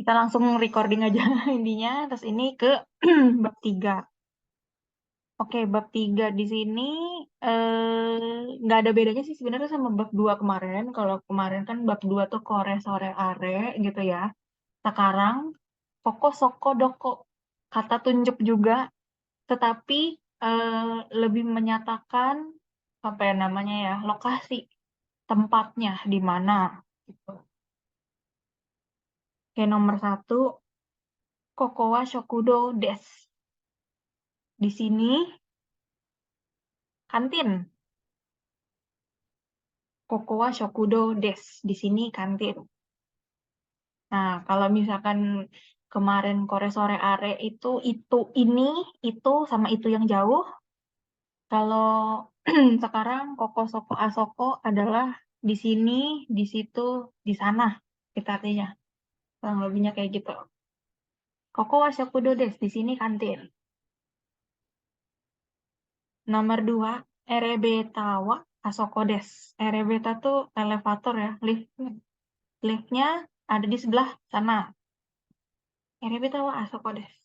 Kita langsung recording aja intinya. Terus ini ke bab 3. Oke, bab 3 di sini nggak ada bedanya sih sebenarnya sama bab 2 kemarin. Kalau kemarin kan bab 2 tuh kore sore are gitu ya. Sekarang koko soko doko. Kata tunjuk juga, tetapi lebih menyatakan apa ya namanya ya, lokasi tempatnya di mana gitu. Oke, nomor 1, koko wa shokudo desu. Di sini kantin. Koko wa shokudo desu. Di sini kantin. Nah, kalau misalkan kemarin kore sore are itu ini, itu sama itu yang jauh. Kalau sekarang koko soko asoko adalah di sini, di situ, di sana. Kita artinya. Kurang lebihnya kayak gitu. Koko wa shokudo desu. Di sini kantin. Nomor 2, erebeta wa asoko desu. Erebeta tuh elevator ya, lift. Liftnya ada di sebelah sana. Erebeta wa asoko desu.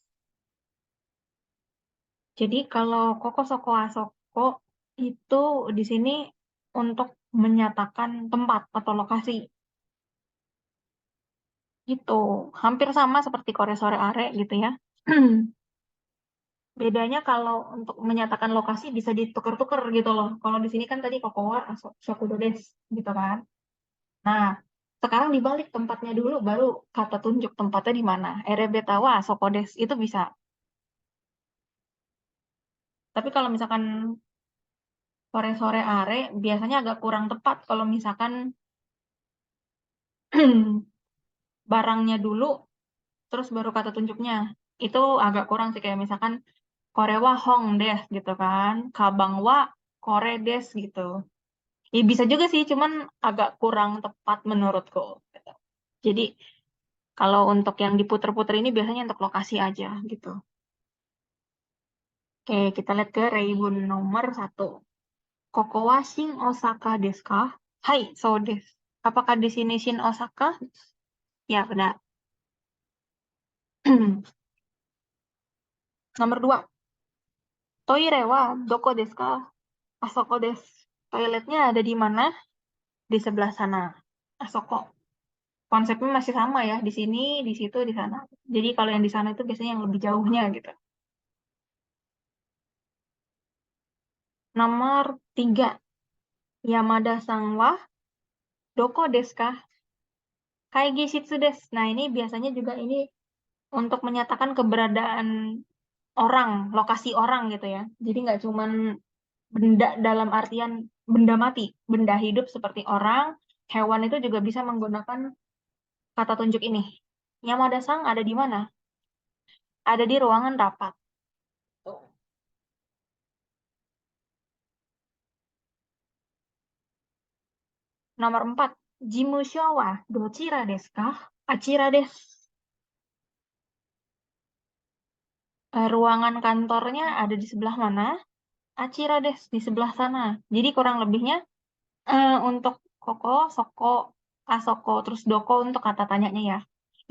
Jadi kalau koko soko asoko itu di sini untuk menyatakan tempat atau lokasi. Gitu. Hampir sama seperti kore sore are gitu ya. Bedanya kalau untuk menyatakan lokasi bisa ditukar-tukar gitu loh. Kalau di sini kan tadi koko wa shokudo desu gitu kan. Nah, sekarang dibalik tempatnya dulu baru kata tunjuk tempatnya di mana. Erebeta wa asoko desu itu bisa. Tapi kalau misalkan sore-sore are biasanya agak kurang tepat kalau misalkan barangnya dulu terus baru kata tunjuknya. Itu agak kurang sih kayak misalkan korewa hong des gitu kan. Kabang wa kore des gitu. Ya bisa juga sih cuman agak kurang tepat menurutku gitu. Jadi kalau untuk yang diputer-puter ini biasanya untuk lokasi aja gitu. Oke, kita lihat ke Reibun nomor 1. Koko wa Shin Osaka desu ka? Hai, so desu. Apakah di sini Shin Osaka? Ya, benar. Nomor 2. Toire wa doko desu ka? Asoko desu. Toiletnya ada di mana? Di sebelah sana. Asoko. Konsepnya masih sama ya. Di sini, di situ, di sana. Jadi kalau yang di sana itu biasanya yang lebih jauhnya gitu. Nomor 3. Yamada-san wa doko desu ka? Kaigi shitsu desu. Nah, ini biasanya juga ini untuk menyatakan keberadaan orang, lokasi orang gitu ya. Jadi nggak cuman benda dalam artian benda mati, benda hidup seperti orang, hewan itu juga bisa menggunakan kata tunjuk ini. Yamada-san ada di mana? Ada di ruangan rapat. Tuh. Nomor 4. Jimusho wa dochira desu ka? Achira desu. Ruangan kantornya ada di sebelah mana? Achira desu, di sebelah sana. Jadi kurang lebihnya untuk koko, soko, asoko, terus doko untuk kata tanyanya ya.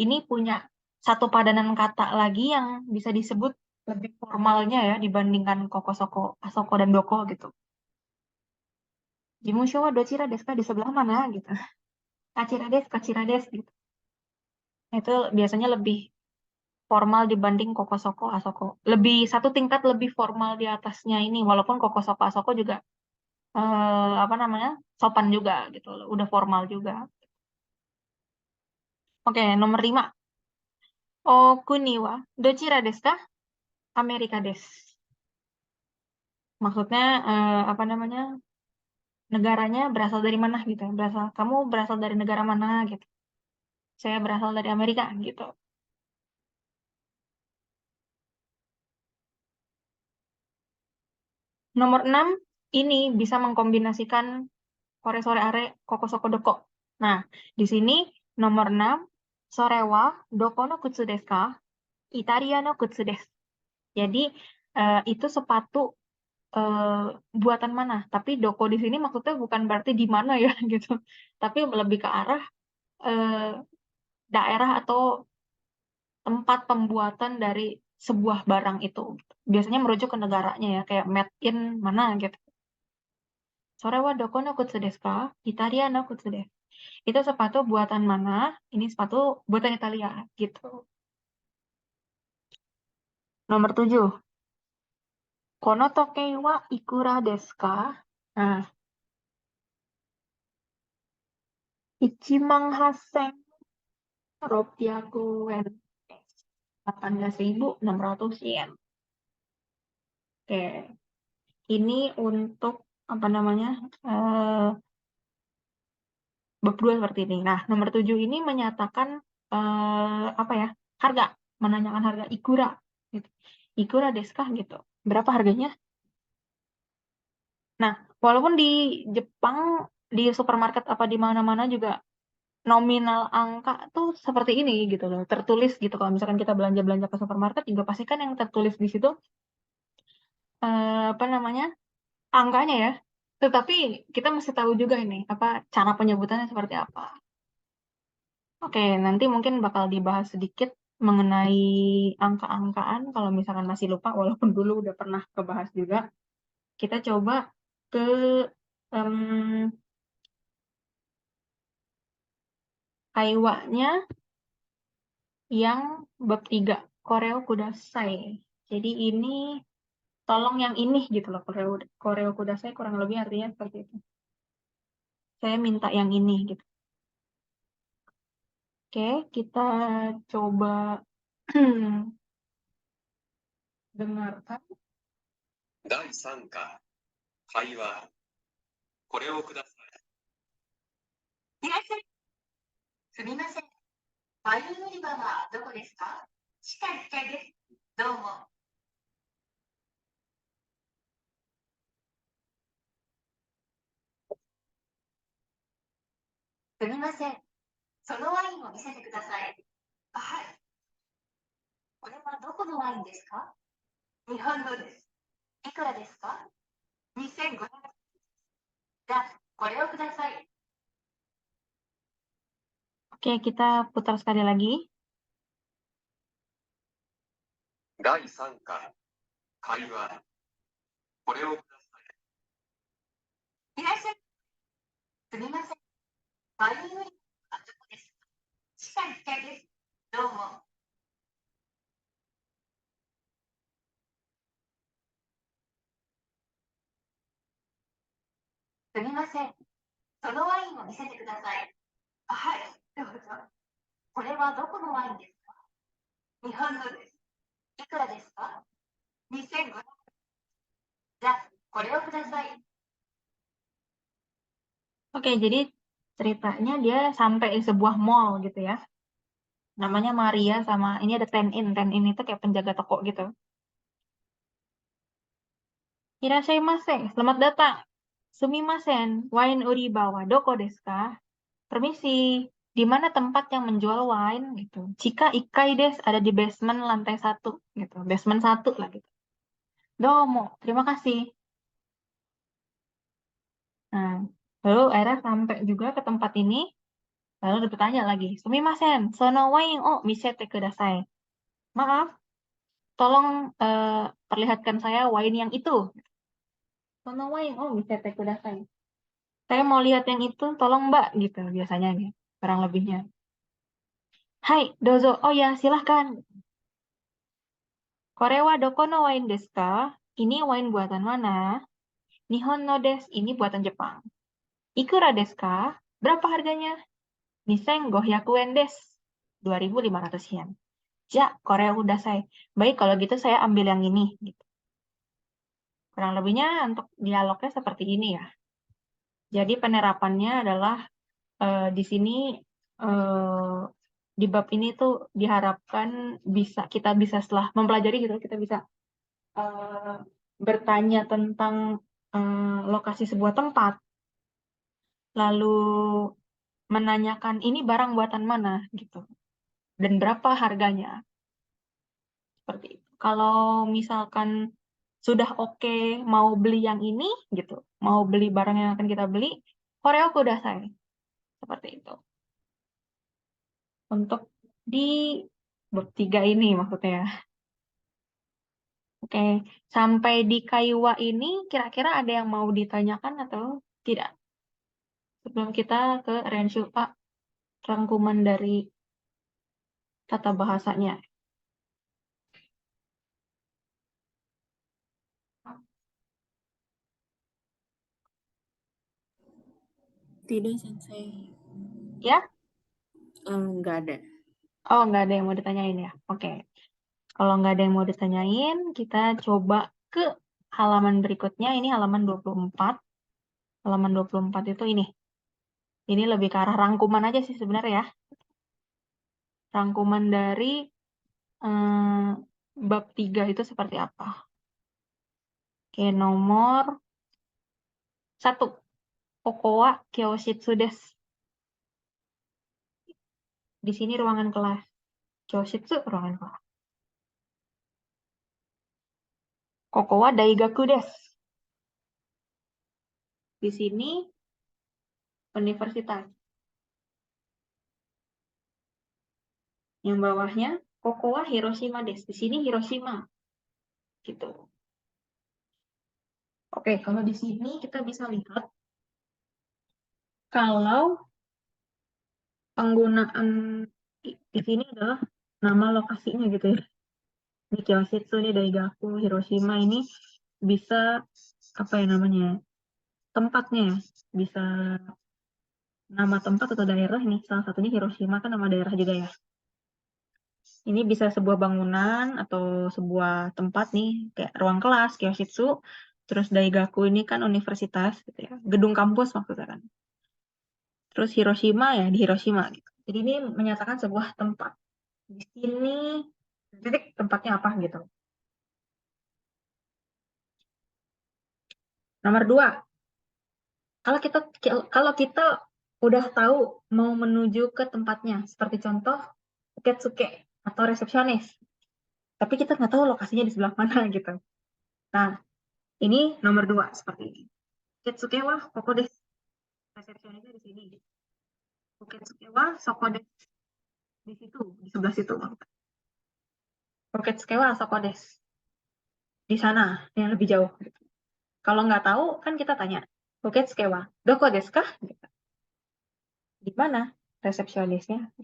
Ini punya satu padanan kata lagi yang bisa disebut lebih formalnya ya dibandingkan koko, soko, asoko, dan doko gitu. Jimusho wa dochira desu ka? Di sebelah mana gitu. Kachira desu gitu. Itu biasanya lebih formal dibanding koko, soko, asoko. Lebih satu tingkat lebih formal di atasnya ini. Walaupun koko, soko, asoko juga apa namanya sopan juga gitu loh. Udah formal juga. Oke, nomor 5. Okuni wa dochira desu ka? Amerika desu. Maksudnya apa namanya? Negaranya berasal dari mana gitu. Kamu berasal dari negara mana gitu. Saya berasal dari Amerika gitu. Nomor 6 ini bisa mengkombinasikan kore sore are koko soko doko. Nah, di sini nomor 6 sore wa doko no kutsu desu ka? Italia no kutsu desu. Jadi itu sepatu eh, buatan mana? Tapi doko di sini maksudnya bukan berarti di mana ya gitu. Tapi lebih ke arah eh, daerah atau tempat pembuatan dari sebuah barang itu. Biasanya merujuk ke negaranya ya, kayak made in mana gitu. Sore wa doko no kutsu desu ka? Italia no kutsu desu. Itu sepatu buatan mana? Ini sepatu buatan Italia gitu. Nomor 7. Kono tokei wa ikura desu ka? Nah, 18,600 yen. 18.600 yen. Oke. Ini untuk apa namanya? Bab 2 seperti ini. Nah, nomor 7 ini menyatakan apa ya? Harga, menanyakan harga ikura gitu. Ikura desu ka gitu. Berapa harganya? Nah, walaupun di Jepang di supermarket apa di mana-mana juga nominal angka tuh seperti ini gitu loh, tertulis gitu. Kalau misalkan kita belanja-belanja ke supermarket juga pasti kan yang tertulis di situ apa namanya? Angkanya ya. Tetapi kita mesti tahu juga ini apa cara penyebutannya seperti apa. Oke, nanti mungkin bakal dibahas sedikit mengenai angka-angkaan kalau misalkan masih lupa walaupun dulu udah pernah kebahas juga. Kita coba ke em, kaiwanya yang bab 3, Koreo Kudasai. Jadi ini tolong yang ini gitu loh, Koreo Kudasai kurang lebih artinya seperti itu. Saya minta yang ini gitu. Oke, kita coba dengarkan. 第3課、会話。これをください。いらっしゃい。すみません。ワイン売り場はどこですか？地下1階です。どうも。すみません。そのワインを見せてください。はい。これはどこのワインですか？日本のです。いくらですか？ 2,500。じゃあ、これをください。Oke, kita putar sekali lagi. 第3課、会話。これをください。いらっしゃい。すみません。ワイン売り場はどこですか？地下1階です。どうも。すみません。そのワインを見せてください。はい、どうぞ。これはどこのワインですか？日本のです。いくらですか？ 2,500。じゃあ、これをください。Oke, jadi ceritanya dia sampai di sebuah mall gitu ya. Namanya Maria sama ini ada Ten-in. Ten-in itu kayak penjaga toko gitu. Irashaimase, selamat datang. Sumimasen, wine uriba wa doko desu ka? Permisi, di mana tempat yang menjual wine gitu. Jika ikai des ada di basement lantai 1 gitu. Basement 1 lah gitu. Domo, terima kasih. Nah, lalu akhirnya sampai juga ke tempat ini. Lalu bertanya lagi, Sumimasen, sono wine o misete kudasai. Maaf, tolong perlihatkan saya wine yang itu. Sono wine o misete kudasai. Saya mau lihat yang itu, tolong mbak, gitu biasanya nih, kurang lebihnya. Hai, dozo. Oh ya, silahkan. Korewa doko no wine desu ka? Ini wine buatan mana? Nihon no desu, ini buatan Jepang. Ikura desu ka? Berapa harganya? 2,500 yen desu. 2.500 yen. Ja, Korea udah saya. Baik, kalau gitu saya ambil yang ini. Gitu. Kurang lebihnya untuk dialognya seperti ini ya. Jadi penerapannya adalah di sini di bab ini tuh diharapkan kita bisa setelah mempelajari gitu kita bisa bertanya tentang lokasi sebuah tempat, lalu menanyakan ini barang buatan mana gitu dan berapa harganya seperti itu. Kalau misalkan sudah oke mau beli yang ini gitu, mau beli barang yang akan kita beli, Koreo Kudasai seperti itu. Untuk di bab 3 ini maksudnya. Oke, sampai di Kaiwa ini kira-kira ada yang mau ditanyakan atau tidak? Sebelum kita ke Renshu, Pak, rangkuman dari tata bahasanya. Tidak, Sensei. Ya? Nggak ada. Oh, nggak ada yang mau ditanyain ya? Oke. Kalau nggak ada yang mau ditanyain, kita coba ke halaman berikutnya. Ini halaman 24. Halaman 24 itu ini. Ini lebih ke arah rangkuman aja sih sebenarnya ya. Rangkuman dari bab 3 itu seperti apa. Oke, nomor 1. Kokowa Kyoshitsu desu. Di sini ruangan kelas. Kyoshitsu ruangan kelas. Kokowa Daigaku desu. Di sini universitas. Yang bawahnya Kokowa Hiroshima desu. Di sini Hiroshima. Gitu. Oke, kalau di sini kita bisa lihat kalau penggunaan di sini adalah nama lokasinya gitu ya. Ini Kyoshitsu, ini Daigaku, Hiroshima ini bisa apa ya namanya? Tempatnya ya. Bisa nama tempat atau daerah nih. Salah satunya Hiroshima kan nama daerah juga ya. Ini bisa sebuah bangunan atau sebuah tempat nih, kayak ruang kelas, Kyoshitsu. Terus Daigaku ini kan universitas gitu ya. Gedung kampus maksudnya kan. Terus Hiroshima ya di Hiroshima gitu. Jadi ini menyatakan sebuah tempat. Di sini titik tempatnya apa gitu. Nomor 2, kalau kita udah tahu mau menuju ke tempatnya, seperti contoh Uketsuke atau resepsionis, tapi kita nggak tahu lokasinya di sebelah mana gitu. Nah, ini nomor 2 seperti ini. Uketsuke wa koko desu. Resepsionisnya di sini. Uketsuke wa soko desu. Di situ, di sebelah situ. Uketsuke wa soko desu. Di sana, yang lebih jauh. Kalau nggak tahu, kan kita tanya, Uketsuke wa doko desu ka? Gitu. Di mana resepsionisnya?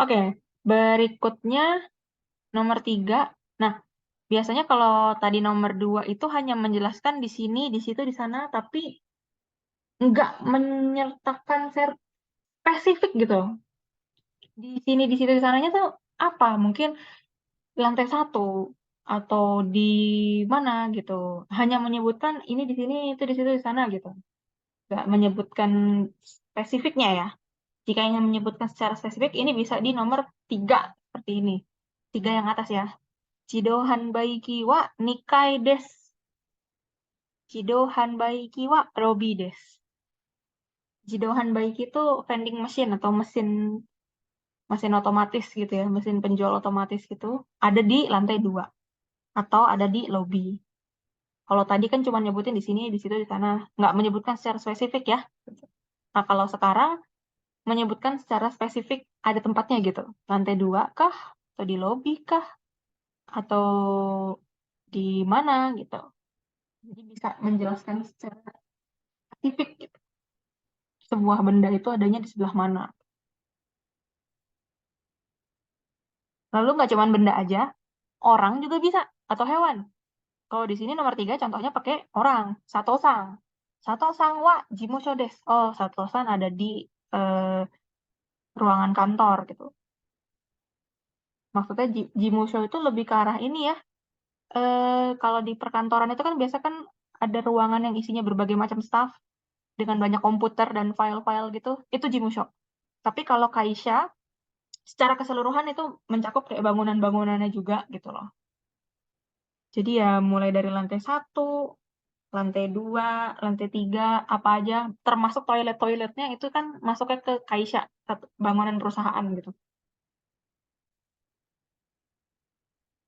Oke, berikutnya nomor 3. Nah, biasanya kalau tadi nomor 2 itu hanya menjelaskan di sini, di situ, di sana, tapi nggak menyertakan spesifik gitu. Di sini, di situ, di sananya tuh apa? Mungkin lantai 1 atau di mana gitu. Hanya menyebutkan ini di sini, itu di situ, di sana gitu. Nggak menyebutkan spesifiknya ya. Jika ingin menyebutkan secara spesifik, ini bisa di nomor 3 seperti ini. 3 yang atas ya. Chido Hanbaiki wa Nikai desu. Chido Hanbaiki wa Robi desu. Chido Hanbaiki itu vending machine atau mesin otomatis gitu ya, mesin penjual otomatis gitu. Ada di lantai 2 atau ada di lobby. Kalau tadi kan cuma nyebutin di sini, di situ, di sana, nggak menyebutkan secara spesifik ya. Nah, kalau sekarang menyebutkan secara spesifik ada tempatnya gitu. Lantai 2 kah? Atau di lobby kah? Atau di mana gitu. Jadi bisa menjelaskan secara spesifik gitu. Sebuah benda itu adanya di sebelah mana. Lalu nggak cuma benda aja, orang juga bisa atau hewan. Kalau di sini nomor 3 contohnya pakai orang, Satosang. Satosang wa jimusho desu. Oh, Satosan ada di eh, ruangan kantor gitu. Maksudnya jimusho itu lebih ke arah ini ya. Kalau di perkantoran itu kan biasa kan ada ruangan yang isinya berbagai macam staff dengan banyak komputer dan file-file gitu. Itu jimusho. Tapi kalau kaisha secara keseluruhan itu mencakup kayak bangunan-bangunannya juga gitu loh. Jadi ya mulai dari lantai 1, lantai 2, lantai 3, apa aja, termasuk toilet-toiletnya itu kan masuknya ke kaisha, bangunan perusahaan gitu.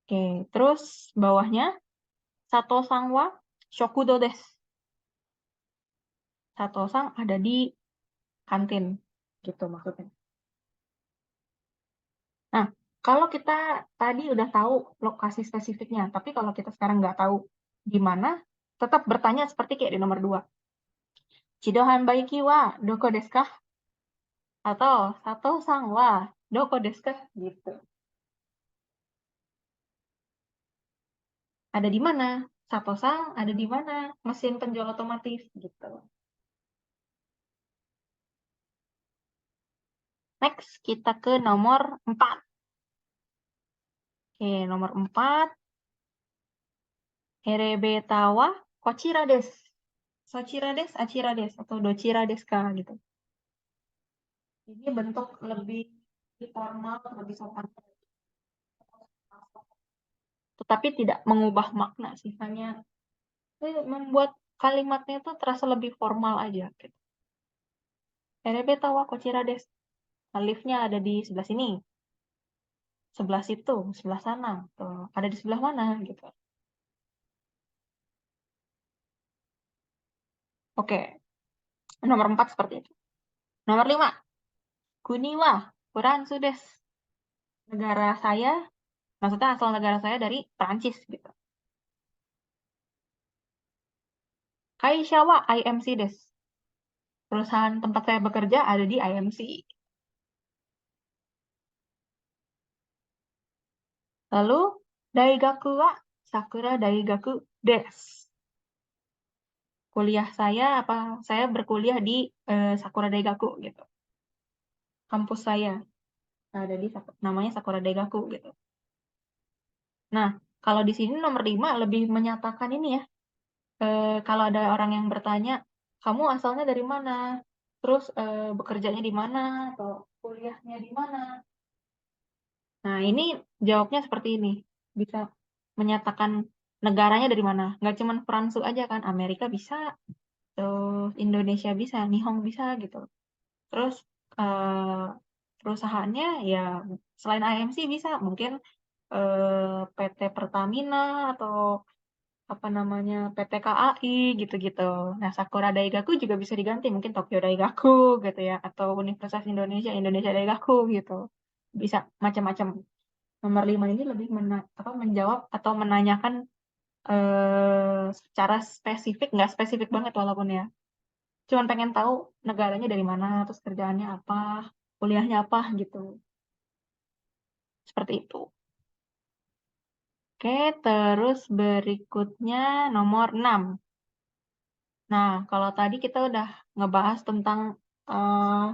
Oke, terus bawahnya Sato Sangwa Shokudo desu. Satosang ada di kantin, gitu maksudnya. Nah, kalau kita tadi udah tahu lokasi spesifiknya, tapi kalau kita sekarang nggak tahu di mana, tetap bertanya seperti kayak di nomor 2. Chidohan baiki wa doko desu ka? Atau Satosang wa doko desu ka? Gitu. Ada di mana? Satosang ada di mana? Mesin penjual otomotif gitu. Next, kita ke nomor 4. Oke, nomor 4. Herebeta wa kochira desu. Sochira desu, achira desu, atau dochira desu ka gitu. Ini bentuk lebih formal, lebih sopan. Tetapi tidak mengubah makna sih, hanya membuat kalimatnya itu terasa lebih formal aja gitu. Herebeta wa kochira desu. Liftnya ada di sebelah sini, sebelah situ, sebelah sana, tuh. Ada di sebelah mana gitu. Oke, nomor 4 seperti itu. Nomor 5, kuni wa Furansu desu. Negara saya, maksudnya asal negara saya dari Prancis gitu. Kaisha wa IMC desu. Perusahaan tempat saya bekerja ada di IMC. Lalu, daigaku wa Sakura Daigaku desu. Kuliah saya berkuliah di Sakura Daigaku gitu. Kampus saya ada di namanya Sakura Daigaku gitu. Nah, kalau di sini nomor 5 lebih menyatakan ini ya. Kalau ada orang yang bertanya, kamu asalnya dari mana? Terus bekerjanya di mana? Atau kuliahnya di mana? Nah, ini jawabnya seperti ini. Bisa menyatakan negaranya dari mana. Nggak cuma Fransu aja kan, Amerika bisa, terus Indonesia bisa, Nihon bisa gitu. Terus perusahaannya ya selain IMC bisa, mungkin PT Pertamina atau apa namanya PT KAI gitu-gitu. Nah, Sakura Daigaku juga bisa diganti, mungkin Tokyo Daigaku gitu ya, atau Universitas Indonesia, Indonesia Daigaku gitu. Bisa macam-macam. Nomor 5 ini lebih menjawab atau menanyakan secara spesifik, nggak spesifik banget walaupun ya. Cuman pengen tahu negaranya dari mana, terus kerjaannya apa, kuliahnya apa gitu. Seperti itu. Oke, terus berikutnya nomor 6. Nah, kalau tadi kita udah ngebahas tentang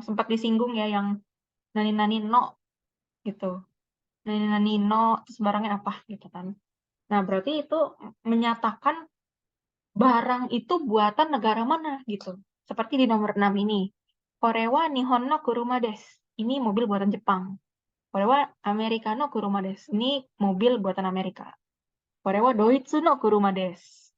sempat disinggung ya yang nani-nani no gitu. Nani-nani no, terus barangnya apa gitu kan. Nah, berarti itu menyatakan barang itu buatan negara mana gitu. Seperti di nomor 6 ini. Korewa Nihon no kuruma desu. Ini mobil buatan Jepang. Korewa Amerika no kuruma desu. Ini mobil buatan Amerika. Korewa Doitsu no kuruma desu.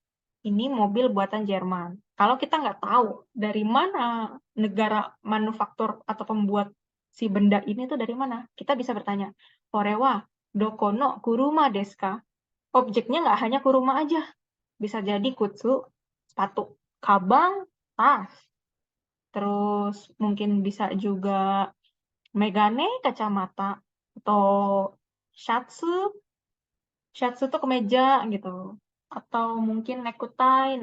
Ini mobil buatan Jerman. Kalau kita nggak tahu dari mana negara manufaktur atau pembuat si benda ini tuh dari mana, kita bisa bertanya, Korewa doko no kuruma desu ka? Objeknya nggak hanya kuruma aja. Bisa jadi kutsu, sepatu, kabang, tas. Terus mungkin bisa juga megane, kacamata, atau shatsu, shatsu tuh kemeja gitu. Atau mungkin necktie,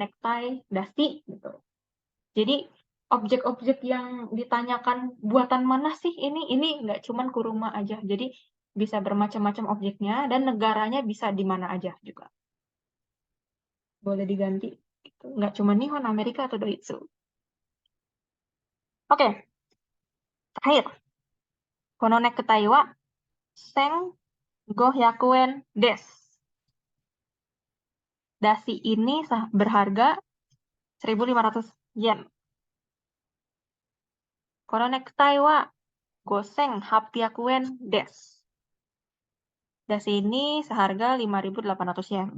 dasi gitu. Jadi objek-objek yang ditanyakan buatan mana sih ini nggak cuman kuruma aja. Jadi bisa bermacam-macam objeknya dan negaranya bisa di mana aja juga. Boleh diganti. Gitu. Nggak cuma Nihon, Amerika, atau Doitsu. Oke, terakhir. Kono necktie wa seng gohyakuen des. Dasi ini berharga 1.500 yen. Kono necktie wa goseng happiakuen des. Dasi ini seharga 5.800 yen.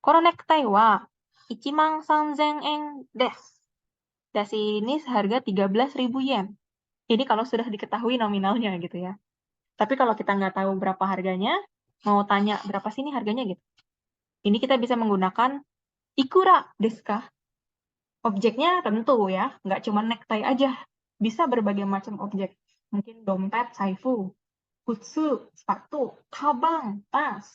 Kono necktie wa 1.300 yen des. Dasi ini seharga 13.000 yen. Ini kalau sudah diketahui nominalnya gitu ya. Tapi kalau kita nggak tahu berapa harganya, mau tanya berapa sih ini harganya gitu. Ini kita bisa menggunakan ikura desu ka? Objeknya tentu ya, nggak cuma necktie aja. Bisa berbagai macam objek. Mungkin dompet, saifu, kutsu, sepatu, kabang, tas.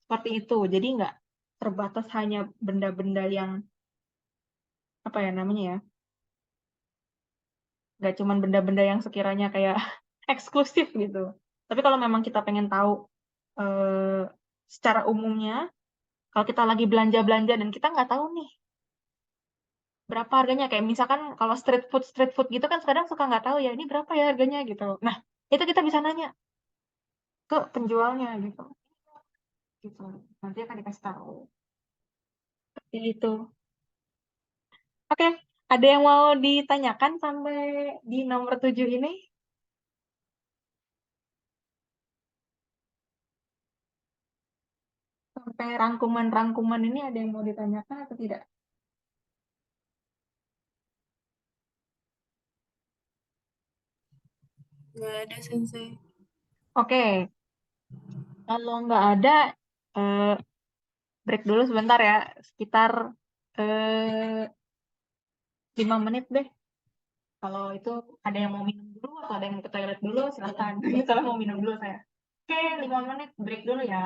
Seperti itu. Jadi nggak terbatas hanya benda-benda yang, apa ya namanya ya, nggak cuma benda-benda yang sekiranya kayak eksklusif gitu. Tapi kalau memang kita pengen tahu eh, secara umumnya, kalau kita lagi belanja-belanja dan kita nggak tahu nih berapa harganya, kayak misalkan kalau street food gitu kan sekarang suka nggak tahu ya ini berapa ya harganya gitu. Nah, itu kita bisa nanya ke penjualnya gitu. Gitu. Nanti akan dikasih tahu. Seperti itu. Oke, ada yang mau ditanyakan sampai di nomor 7 ini? Sampai rangkuman-rangkuman ini ada yang mau ditanyakan atau tidak? Nggak ada sensei. Oke, kalau nggak ada, eh, break dulu sebentar ya, sekitar 5 menit deh. Kalau itu ada yang mau minum dulu atau ada yang mau ke toilet dulu, silahkan. Soalnya mau minum dulu saya. Oke, 5 menit break dulu ya.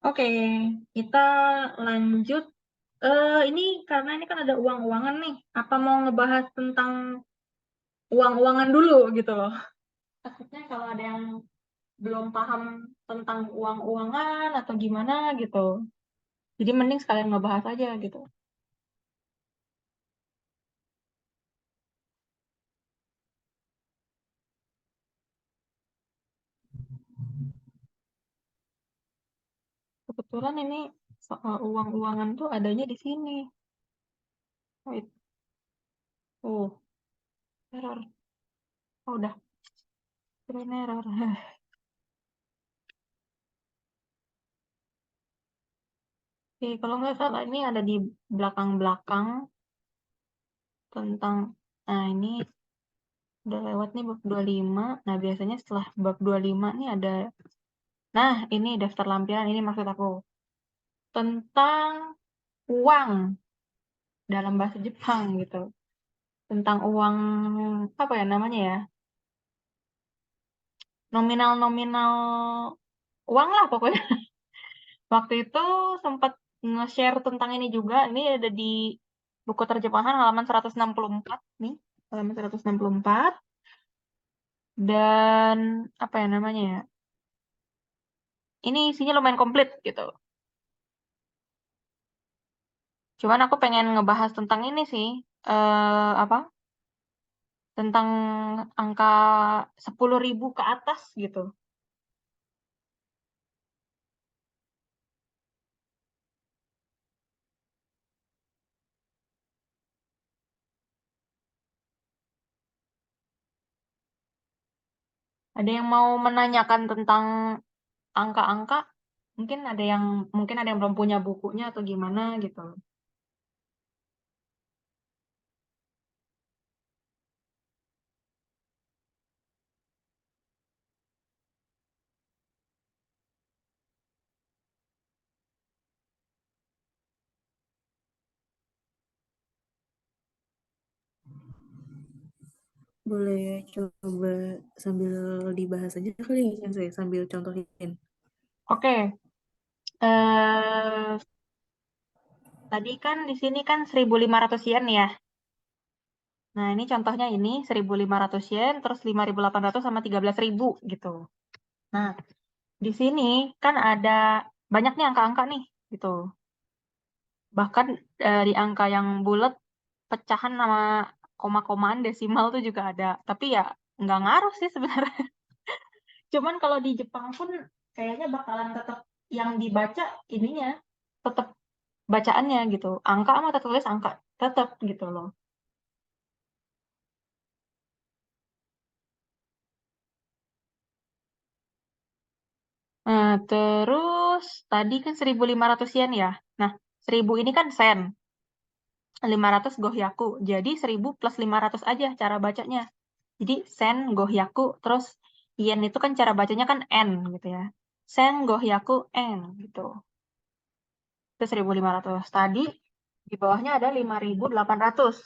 Oke, kita lanjut. Ini karena ini kan ada uang-uangan nih. Apa mau ngebahas tentang uang-uangan dulu gitu loh? Takutnya kalau ada yang belum paham tentang uang-uangan atau gimana gitu. Jadi mending sekalian ngebahas aja gitu. Kebetulan ini soal uang-uangan tuh adanya di sini. Wait, oh, error. Oh, udah, screen error. Oke, kalau nggak salah ini ada di belakang-belakang tentang, nah ini udah lewat nih bab 25. Nah, biasanya setelah bab 25 nih ada, nah ini daftar lampiran, ini maksud aku. Tentang uang dalam bahasa Jepang gitu. Tentang uang, apa ya namanya ya? Nominal-nominal uang lah pokoknya. Waktu itu sempat nge-share tentang ini juga. Ini ada di buku terjemahan halaman 164 nih. Halaman 164. Dan apa ya namanya ya? Ini isinya lumayan komplit gitu. Cuman aku pengen ngebahas tentang ini sih. Apa? Tentang angka 10.000 ke atas gitu. Ada yang mau menanyakan tentang angka-angka? Mungkin ada yang belum punya bukunya atau gimana gitu. Boleh coba sambil dibahas aja kali Sensei, sambil contohin. Oke, eh tadi kan di sini kan 1.500 yen ya. Nah, ini contohnya ini 1.500 yen, terus 5.800 sama 13.000 gitu. Nah, di sini kan ada banyak nih angka-angka nih gitu. Bahkan di angka yang bulat, pecahan sama koma-komaan desimal tuh juga ada. Tapi ya nggak ngaruh sih sebenarnya. Cuman kalau di Jepang pun kayaknya bakalan tetap yang dibaca ininya, tetap bacaannya gitu. Angka sama tertulis angka tetap gitu loh. Nah, terus tadi kan 1.500 yen ya. Nah, 1.000 ini kan sen. 500 gohyaku. Jadi 1.000 plus 500 aja cara bacanya. Jadi sen gohyaku, terus yen itu kan cara bacanya kan n gitu ya. Sen gohyaku n gitu. Itu 1.500. Tadi di bawahnya ada 5.800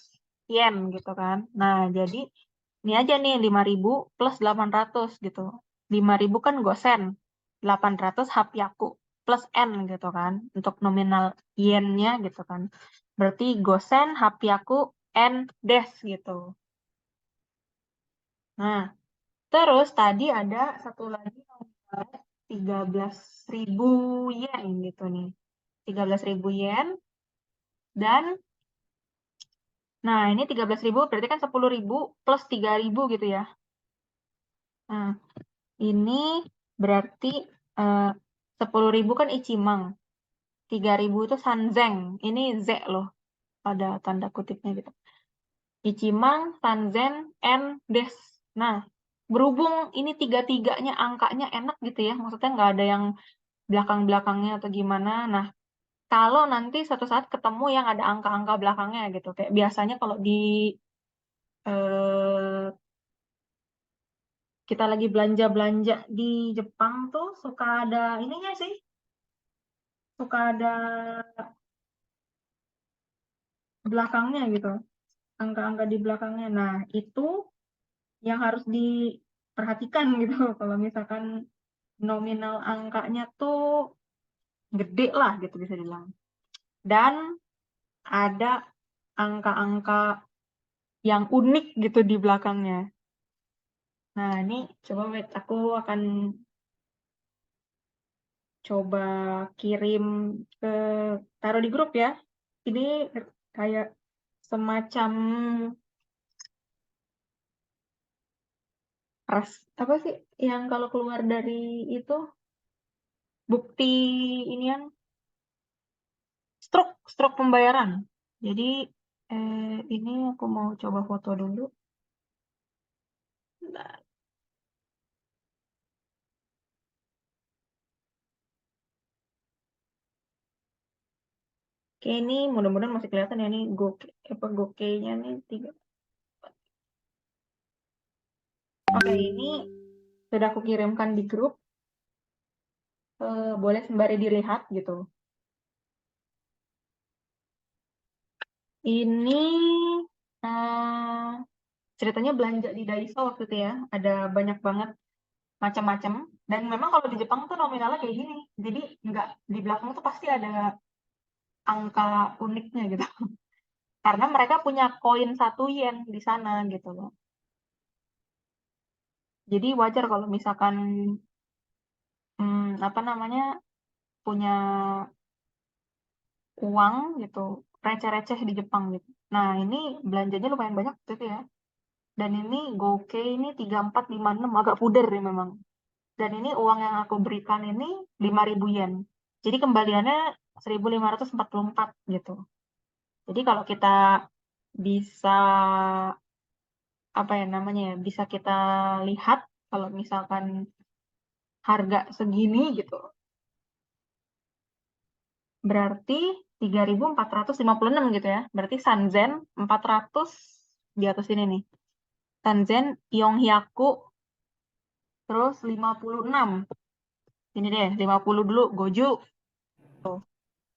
yen gitu kan. Nah, jadi ini aja nih 5.000 plus 800 gitu. 5.000 kan gosen. 800 hapyaku plus n gitu kan. Untuk nominal yennya gitu kan. Berarti gosen hapyaku n des gitu. Nah, terus tadi ada satu lagi nominal 13.000 yen gitu nih. 13.000 yen dan nah ini 13.000 berarti kan 10.000 plus 3.000 gitu ya. Nah, ini berarti eh, 10.000 kan Ichimang, 3.000 itu Sanzeng. Ini Z loh, ada tanda kutipnya gitu. Ichimang, Sanzen, N, Des. Nah, berhubung ini tiga-tiganya angkanya enak gitu ya, maksudnya nggak ada yang belakang-belakangnya atau gimana. Nah, kalau nanti suatu saat ketemu yang ada angka-angka belakangnya gitu, kayak biasanya kalau di eh, kita lagi belanja-belanja di Jepang tuh suka ada ininya sih, suka ada belakangnya gitu, angka-angka di belakangnya. Nah, itu yang harus diperhatikan gitu. Kalau misalkan nominal angkanya tuh gede lah gitu bisa dibilang. Dan ada angka-angka yang unik gitu di belakangnya. Nah, ini coba wait, aku akan coba kirim ke taruh di grup ya. Ini kayak semacam apa sih yang kalau keluar dari itu bukti ini yang stroke pembayaran. Jadi ini aku mau coba foto dulu. Nah, oke, ini mudah-mudahan masih kelihatan ya, ini gokenya nih 3. Oke, ini sudah aku kirimkan di grup. Boleh sembari dilihat gitu. Ini eh, ceritanya belanja di Daiso waktu itu ya. Ada banyak banget macam-macam. Dan memang kalau di Jepang tuh nominalnya kayak gini. Jadi nggak di belakang tuh pasti ada angka uniknya gitu. Karena mereka punya koin 1 yen di sana gitu loh. Jadi wajar kalau misalkan apa namanya punya uang gitu receh-receh di Jepang gitu. Nah ini belanjanya lumayan banyak gitu ya. Dan ini Gokey ini 3456 agak pudar ya memang. Dan ini uang yang aku berikan ini 5.000 yen. Jadi kembaliannya 1.544 gitu. Jadi kalau kita bisa apa ya namanya ya bisa kita lihat kalau misalkan harga segini gitu berarti 3.456 gitu ya. Berarti Sanzen 400 di atas ini nih. Sanzen Yonghyaku terus 56. Ini deh 50 dulu Goju.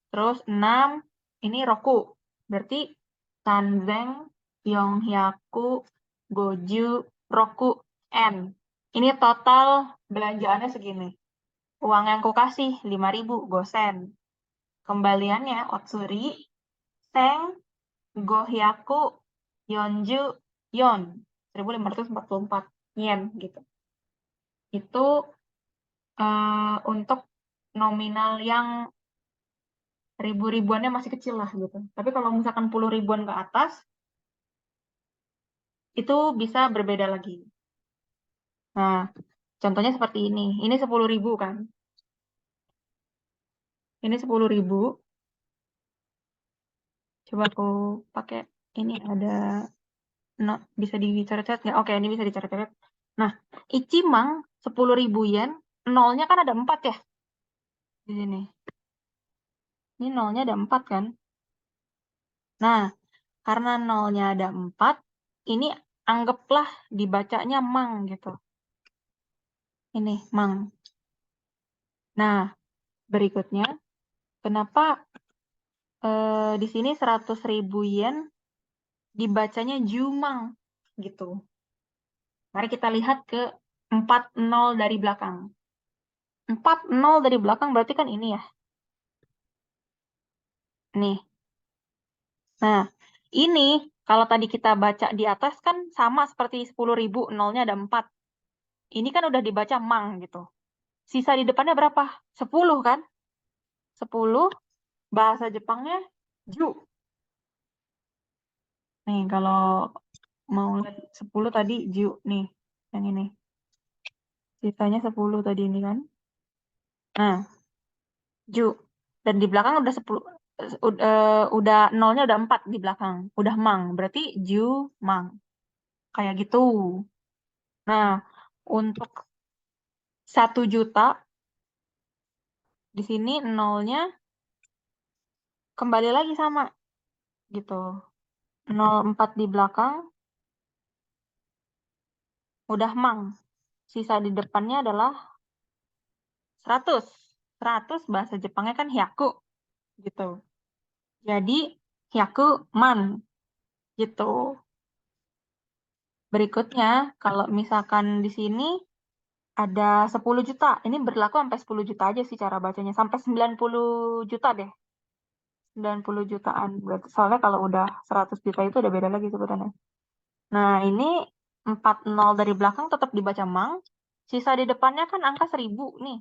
Terus 6 ini Roku. Berarti Sanzen Yonghyaku Goju Roku N. Ini total belanjaannya segini. Uang yang ku kasih 5.000 gosen. Kembaliannya Otsuri Seng Gohyaku Yonju Yon 1.544 yen gitu. Itu untuk nominal yang ribu-ribuannya masih kecil lah gitu. Tapi kalau misalkan puluh ribuan ke atas itu bisa berbeda lagi. Nah, contohnya seperti ini. Ini 10.000 kan. Ini 10.000. Coba aku pakai ini ada bisa dicoret-coret nggak? Oke, ini bisa dicoret-coret. Nah, Ichimang 10.000 yen, nolnya kan ada 4 ya di sini. Ini nolnya ada 4 kan? Nah, karena nolnya ada 4, ini anggaplah dibacanya mang gitu. Ini mang. Nah, berikutnya, kenapa di sini 100.000 yen dibacanya jumang gitu. Mari kita lihat ke 40 dari belakang. 40 dari belakang berarti kan ini ya. Nih. Nah, ini kalau tadi kita baca di atas kan sama seperti 10.000, nolnya ada 4. Ini kan udah dibaca mang gitu. Sisa di depannya berapa? 10 kan? 10 bahasa Jepangnya ju. Nih, kalau mau lihat 10 tadi ju nih, yang ini. Sisanya 10 tadi ini kan. Nah, ju. Dan di belakang udah 10 udah nolnya udah 4 di belakang. Udah mang, berarti ju mang. Kayak gitu. Nah, untuk 1 juta di sini nolnya kembali lagi sama gitu. 04 di belakang udah mang. Sisa di depannya adalah 100. 100 bahasa Jepangnya kan hyaku gitu. Jadi hyaku man gitu. Berikutnya kalau misalkan di sini ada 10 juta. Ini berlaku sampai 10 juta aja sih cara bacanya. Sampai 90 juta deh. 90 jutaan. Berarti soalnya kalau udah 100 juta itu udah beda lagi sebenarnya. Nah, ini 40 dari belakang tetap dibaca mang. Sisa di depannya kan angka 1000 nih.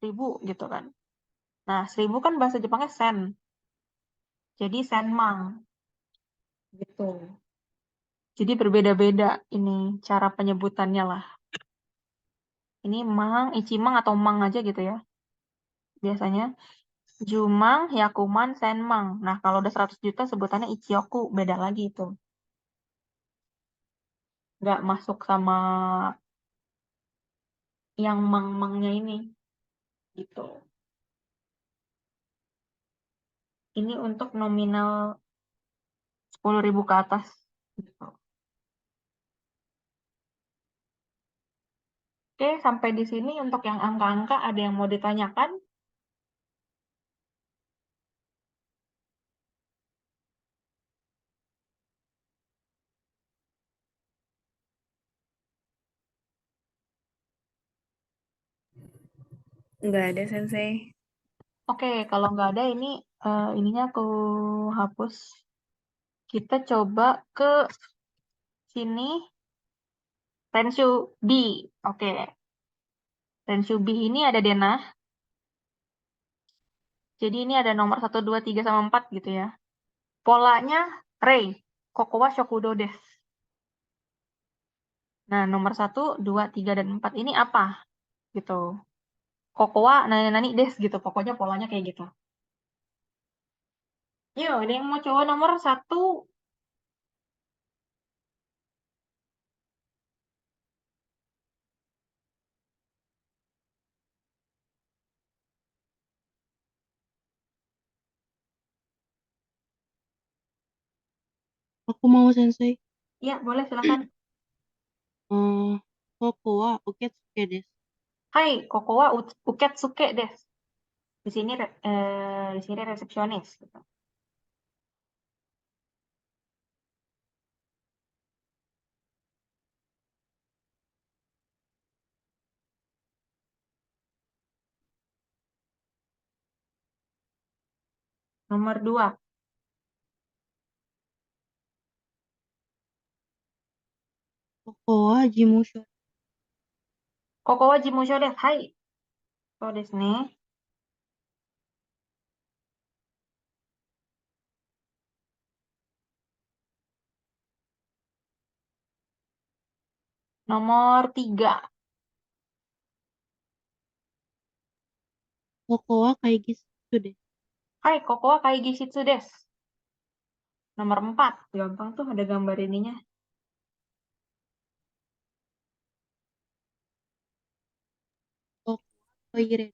1000 gitu kan. Nah, 1000 kan bahasa Jepangnya sen. Jadi senmang gitu. Jadi berbeda-beda ini cara penyebutannya lah. Ini mang, ichimang atau mang aja gitu ya. Biasanya Jumang, Yakuman, Senmang. Nah, kalau udah 100 juta sebutannya Ichioku, beda lagi itu. Nggak masuk sama yang mang-mangnya ini gitu. Ini untuk nominal 10.000 ke atas gitu. Oke, sampai di sini untuk yang angka-angka ada yang mau ditanyakan? Nggak ada, Sensei. Oke, kalau nggak ada ini ininya aku hapus. Kita coba ke sini Renshu B. Oke, Renshu B ini ada denah. Jadi ini ada nomor 1, 2, 3, sama 4 gitu ya. Polanya Rei, Kokowa Shokudo des. Nah, nomor 1, 2, 3, dan 4 ini apa? Gitu. Kokowa nani nani des gitu. Pokoknya polanya kayak gitu. Yuk, ada yang mau coba nomor 1? Aku mau Sensei. Ya, boleh silakan. Koko wa uketsuke desu. Hai, Kokowa Uketsuke des. Di sini di sini resepsionis gitu. Nomor 2. Koko wa jimusho. Kokowa Jimusho des. Hai. So desu ne. Nomor 3. Koko wa kaigishitsu desu. Hai, Kokowa Kaigi Shitsu des. Nomor 4. Gampang tuh ada gambar ininya. Koko wa toire.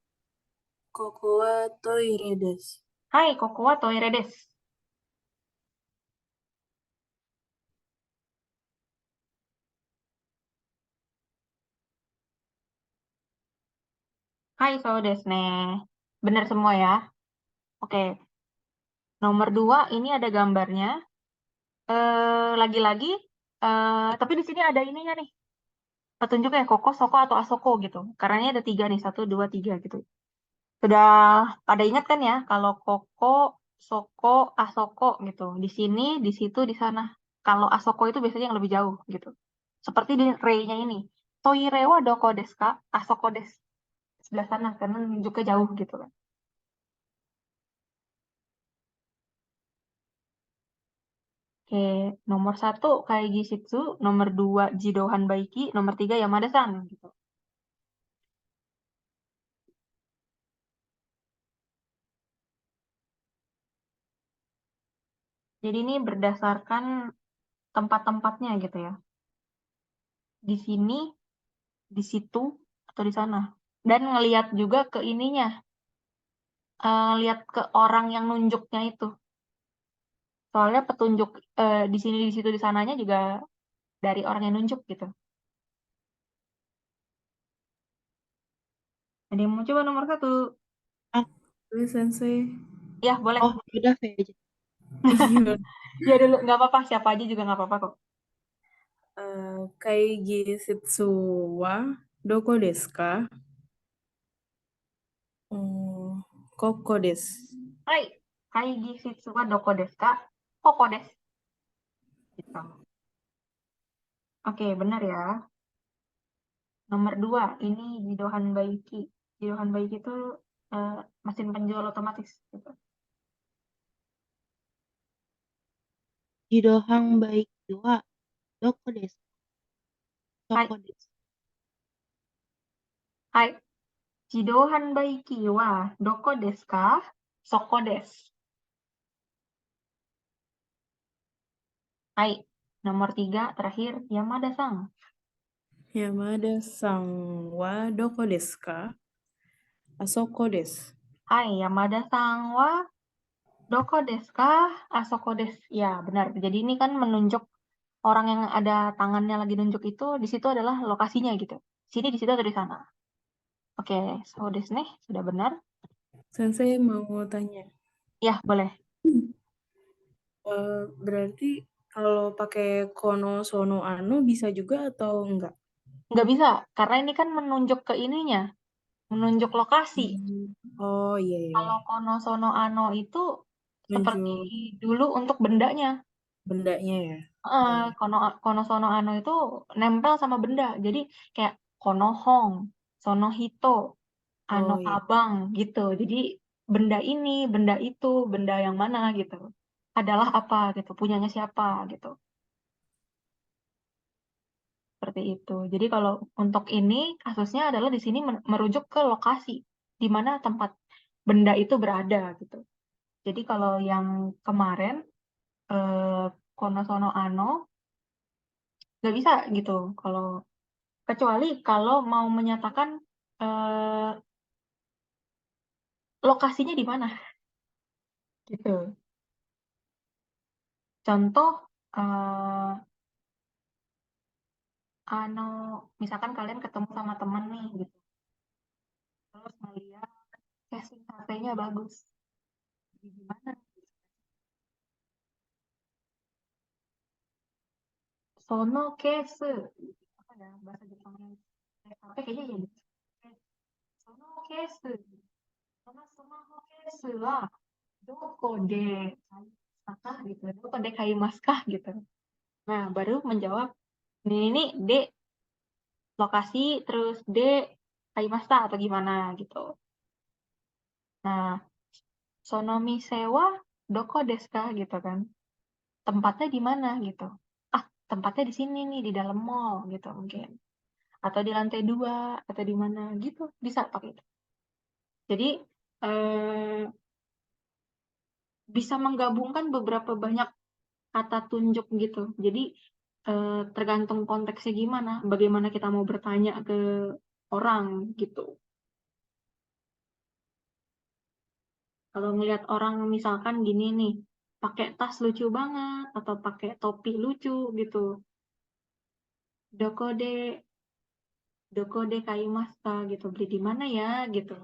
Kokowa toire desu. Hai, Kokowa Toire des. Hai, so desu ne. Benar semua ya. Oke. Nomor 2 ini ada gambarnya. Lagi-lagi, tapi di sini ada ininya nih. Petunjuknya Koko, Soko, atau Asoko gitu. Karena ini ada 3 nih, 1, 2, 3 gitu. Sudah pada ingat kan ya, kalau Koko, Soko, Asoko gitu. Di sini, di situ, di sana. Kalau Asoko itu biasanya yang lebih jauh gitu. Seperti di Rei-nya ini. Toire wa doko desu ka? Asoko desu. Sebelah sana, karena nunjuknya jauh gitu kan. Oke, nomor 1 Kaigi Shitsu, nomor 2 Jidohan Baiki, nomor 3 Yamada-san gitu. Jadi ini berdasarkan tempat-tempatnya gitu ya. Di sini, di situ, atau di sana. Dan ngelihat juga ke ininya, lihat ke orang yang nunjuknya itu. Soalnya petunjuk di sini, di situ, di sananya juga dari orang yang nunjuk gitu. Jadi yang mau coba nomor 1? Aku. Boleh, Sensei. Ya, boleh. Oh, udah V aja. Iya. Ya dulu, nggak apa-apa. Siapa aja juga nggak apa-apa kok. Kaigi Setsu wa doko desu ka? Koko desu. Hai, kaigi shitsu wa doko desu ka? Koko desu. Gitu. Oke, benar ya. Nomor 2, ini Jidohan Baiki. Jidohan Baiki itu mesin penjual otomatis. Gitu. Jidohang Baiki wa doko desu? Hai, Soko desu. hai. Jidohan Baiki wa doko desu ka? Soko desu. Hai, nomor 3 terakhir Yamada-san. Yamada-san wa doko desu ka? Asoko desu. Hai, Yamada-san wa doko desu ka? Asoko desu. Ya, benar. Jadi ini kan menunjuk orang yang ada tangannya lagi nunjuk itu di situ adalah lokasinya gitu. Sini di situ atau di sana. Oke, so desu nih sudah benar. Sensei mau tanya. Ya, boleh. Berarti kalau pakai kono sono ano bisa juga atau enggak? Nggak bisa, karena ini kan menunjuk ke ininya, menunjuk lokasi. Oh iya iya. Kalau kono sono ano itu seperti Nunjuk dulu untuk bendanya. bendanya ya. Kono kono sono ano itu nempel sama benda. Jadi kayak kono hong, sono hito, ano Oh iya. abang gitu. Jadi benda ini, benda itu, benda yang mana gitu. Adalah apa gitu, punyanya siapa gitu. Seperti itu. Jadi kalau untuk ini kasusnya adalah di sini merujuk ke lokasi di mana tempat benda itu berada gitu. Jadi kalau yang kemarin eh, kono sono ano nggak bisa gitu. Kalau kecuali kalau mau menyatakan eh, lokasinya di mana gitu. Contoh eh, ano misalkan kalian ketemu sama temen nih gitu. Terus ngeliat casing satenya bagus. Di mana? Sono kesu. Apa ya bahasa Jepangnya? Tapi kayaknya ya. Sono kesu. Sono sumaho kesu wa doko de kaimasu gitu. Doko de kaimasu gitu. Nah, baru menjawab ini D lokasi terus D kaimasta atau gimana gitu. Nah, sono mise wa doko desu ka gitu kan. Tempatnya di mana gitu. Ah, tempatnya di sini nih di dalam mall gitu mungkin. Atau di lantai 2 atau di mana gitu. Bisa pakai itu. Jadi eh, bisa menggabungkan beberapa banyak kata tunjuk gitu. Jadi tergantung konteksnya gimana, bagaimana kita mau bertanya ke orang gitu. Kalau ngelihat orang misalkan gini nih, pakai tas lucu banget atau pakai topi lucu gitu. Doko de doko de kaimasta gitu, beli di mana ya gitu.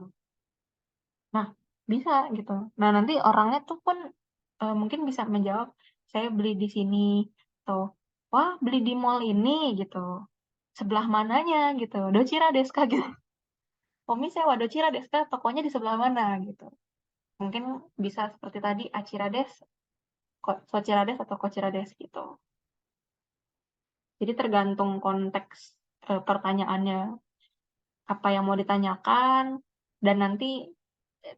Nah, bisa gitu. Nah, nanti orangnya tuh pun mungkin bisa menjawab, saya beli di sini tuh. Wah, beli di mall ini gitu. Sebelah mananya gitu. Dochira desu ka gitu. Omise wa dochira desu ka? Tokonya di sebelah mana gitu. Mungkin bisa seperti tadi Achira desu, Sochira desu atau Kochira desu gitu. Jadi tergantung konteks pertanyaannya apa yang mau ditanyakan dan nanti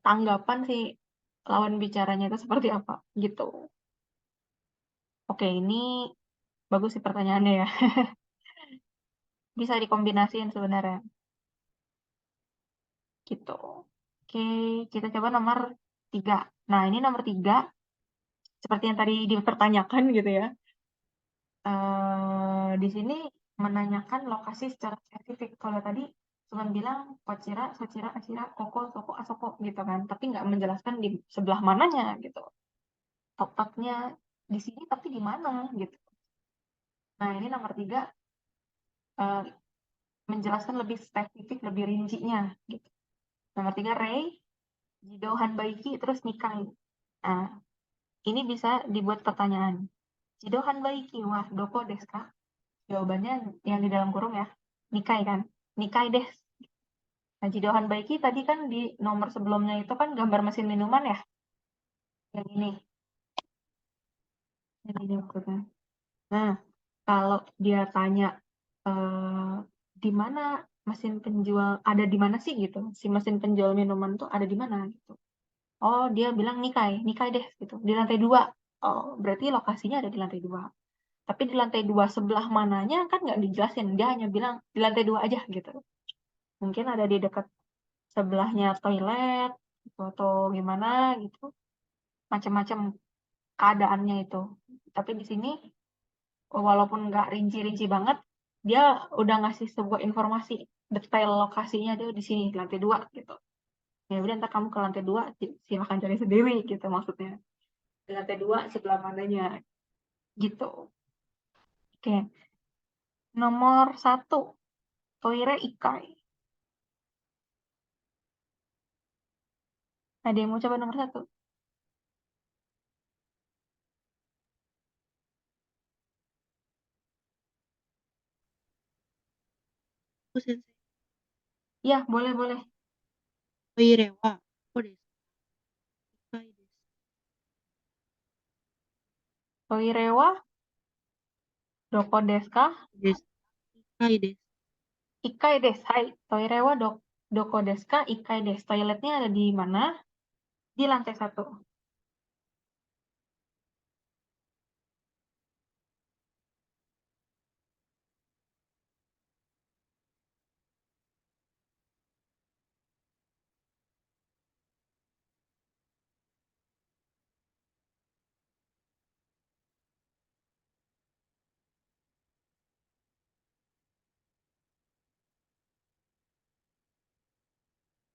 tanggapan si lawan bicaranya itu seperti apa gitu. Oke, ini bagus sih pertanyaannya ya. Bisa dikombinasiin sebenarnya gitu. Oke, kita coba nomor 3. Nah, ini nomor 3 seperti yang tadi dipertanyakan gitu ya. Di sini menanyakan lokasi secara spesifik. Kalau tadi cuma bilang Kochira, Sochira, Ashira, Koko, Soko, Asoko gitu kan. Tapi nggak menjelaskan di sebelah mananya gitu. Tepatnya di sini tapi di mana gitu. Nah, ini nomor 3 eh, menjelaskan lebih spesifik, lebih rincinya gitu. Nomor 3 Rei, Jido Hanbaiki, terus Nikai. Nah, ini bisa dibuat pertanyaan. Jido Hanbaiki wa doko desu ka? Jawabannya yang di dalam kurung ya. Nikai kan? Nikai desu. Nah, Jidohan Baiki tadi kan di nomor sebelumnya itu kan gambar mesin minuman ya? Yang ini. Yang ini maksudnya. Nah, kalau dia tanya di mana mesin penjual, ada di mana sih gitu? Si mesin penjual minuman tuh ada di mana gitu. Oh, dia bilang Nikai deh gitu. Di lantai 2. Oh, berarti lokasinya ada di lantai 2. Tapi di lantai 2 sebelah mananya kan nggak dijelasin. Dia hanya bilang di lantai 2 aja gitu. Mungkin ada di dekat sebelahnya toilet gitu, atau gimana gitu. Macam-macam keadaannya itu. Tapi di sini walaupun nggak rinci-rinci banget, dia udah ngasih sebuah informasi detail lokasinya dia di sini di lantai 2 gitu. Ya udah ntar kamu ke lantai 2 silahkan cari sendiri gitu maksudnya. Di lantai 2 sebelah mananya gitu. Oke. Nomor 1, Toire Ikai. Ada yang mau coba nomor 1? Aku sensei. Ya, boleh. Toire wa doko desu ka? Ikai desu. Toire wa doko desu ka? Desu. Ikai desu. Ikai desu. Hai. Toire wa doko desu ka? Ikai desu. Toiletnya ada di mana? Di lantai 1.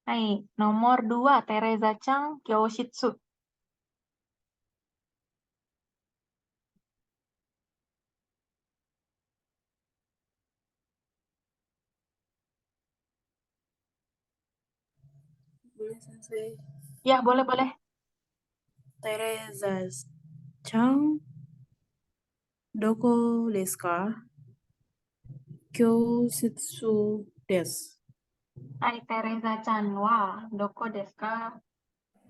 Hai. Nomor 2, Teresa-chan Kyoshitsu. Boleh sensei. Ya, boleh. Teresa-chan doko desu ka? Kyoshitsu desu. Hai, Teresa-chan wa doko desu ka?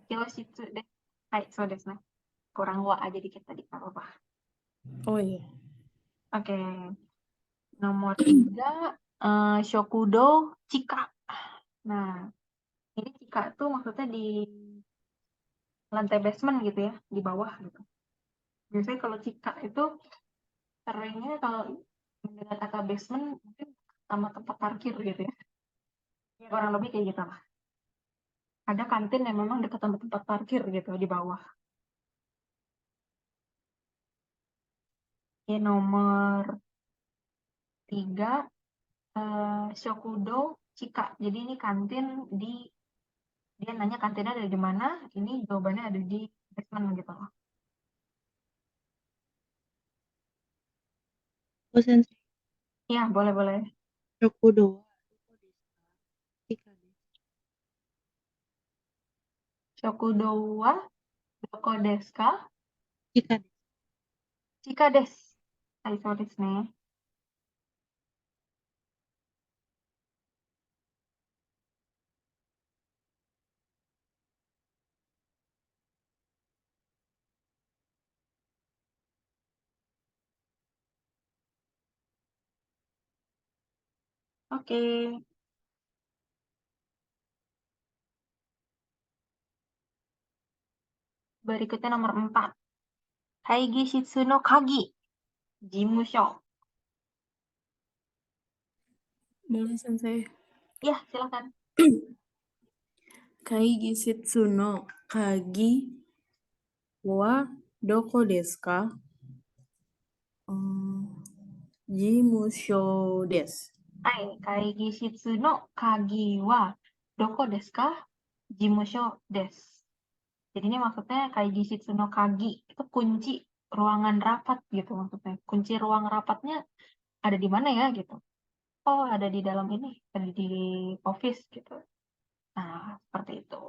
Kyoshitsu desu. Hai, so desu ne. Kurang wa aja dikit tadi, nggak apa-apa. Oh iya. Oke. Nomor 3, Shokudo Chika. Nah, ini Chika tuh maksudnya di lantai basement gitu ya, di bawah gitu. Biasanya kalau Chika itu seringnya kalau mendengar kata basement mungkin sama tempat parkir gitu ya. Ya, kurang lebih kayak gitu lah. Ada kantin yang memang dekat sama tempat parkir gitu di bawah. Ya, nomor 3, Shokudo Chika. Jadi ini kantin dia nanya kantinnya ada di mana, ini jawabannya ada di basement gitu loh. Aku sensei. Iya, boleh. Shokudo wa doko desu ka? Ika desu. Shokudo wa doko desu ka? Ika desu. Chika desu. Hai, so desu ne. Oke. Berikutnya nomor 4. Kaigi Shitsu no Kagi. Jimusho. Boleh sensei. Ya, silakan. Kaigi Shitsu no Kagi wa doko desu ka? Jimusho desu. Hai, Kaigi Shitsu no Kagi wa doko desu ka? Jimusho desu. Jadi ini maksudnya Kaigi Shitsu no Kagi itu kunci ruangan rapat gitu maksudnya. Kunci ruang rapatnya ada di mana ya gitu. Oh, ada di dalam ini, ada di office gitu. Nah, seperti itu.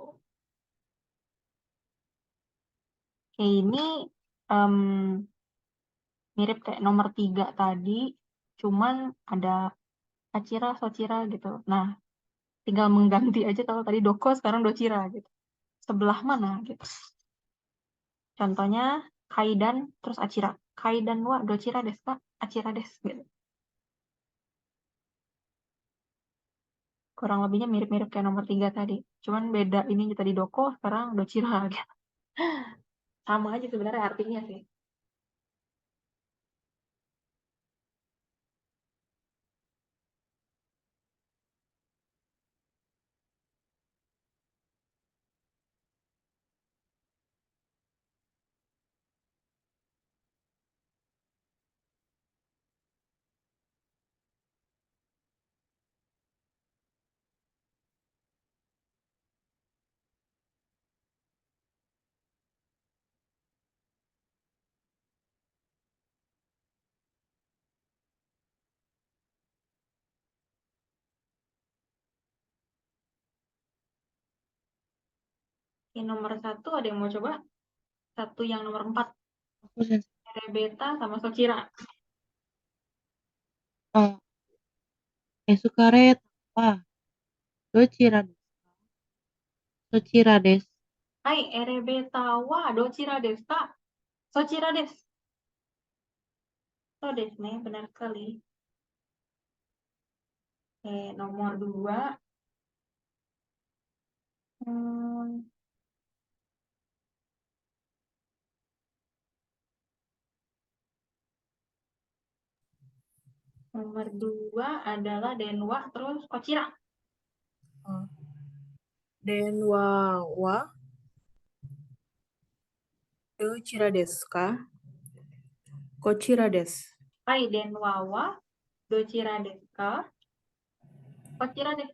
Oke, ini mirip kayak nomor 3 tadi. Cuman ada Achira, Sochira gitu. Nah, tinggal mengganti aja kalau tadi Doko sekarang Dochira gitu. Sebelah mana gitu. Contohnya Kaidan terus Achira. Kaidan wa Dochira desu ka? Achira desu gitu. Kurang lebihnya mirip-mirip kayak nomor 3 tadi. Cuman beda ini tadi Doko, sekarang Dochira gitu. Sama aja sebenarnya artinya sih. Yang nomor 1 ada yang mau coba? Satu yang nomor 4. Aku sensei. Rebeta sama Sochira. Oh, Esukare wa dochira desu ka? Dochira desu. Hai, Rebeta wa Dochira desu ka? Sochira desu. So desu nih, benar sekali. Oke, nomor 2. Hmm, nomor 2 adalah Denwa terus Kochira. Denwa wa Dochira desu ka? Kochira desu. Hai, Denwa wa Dochira desu ka? Kochira desu.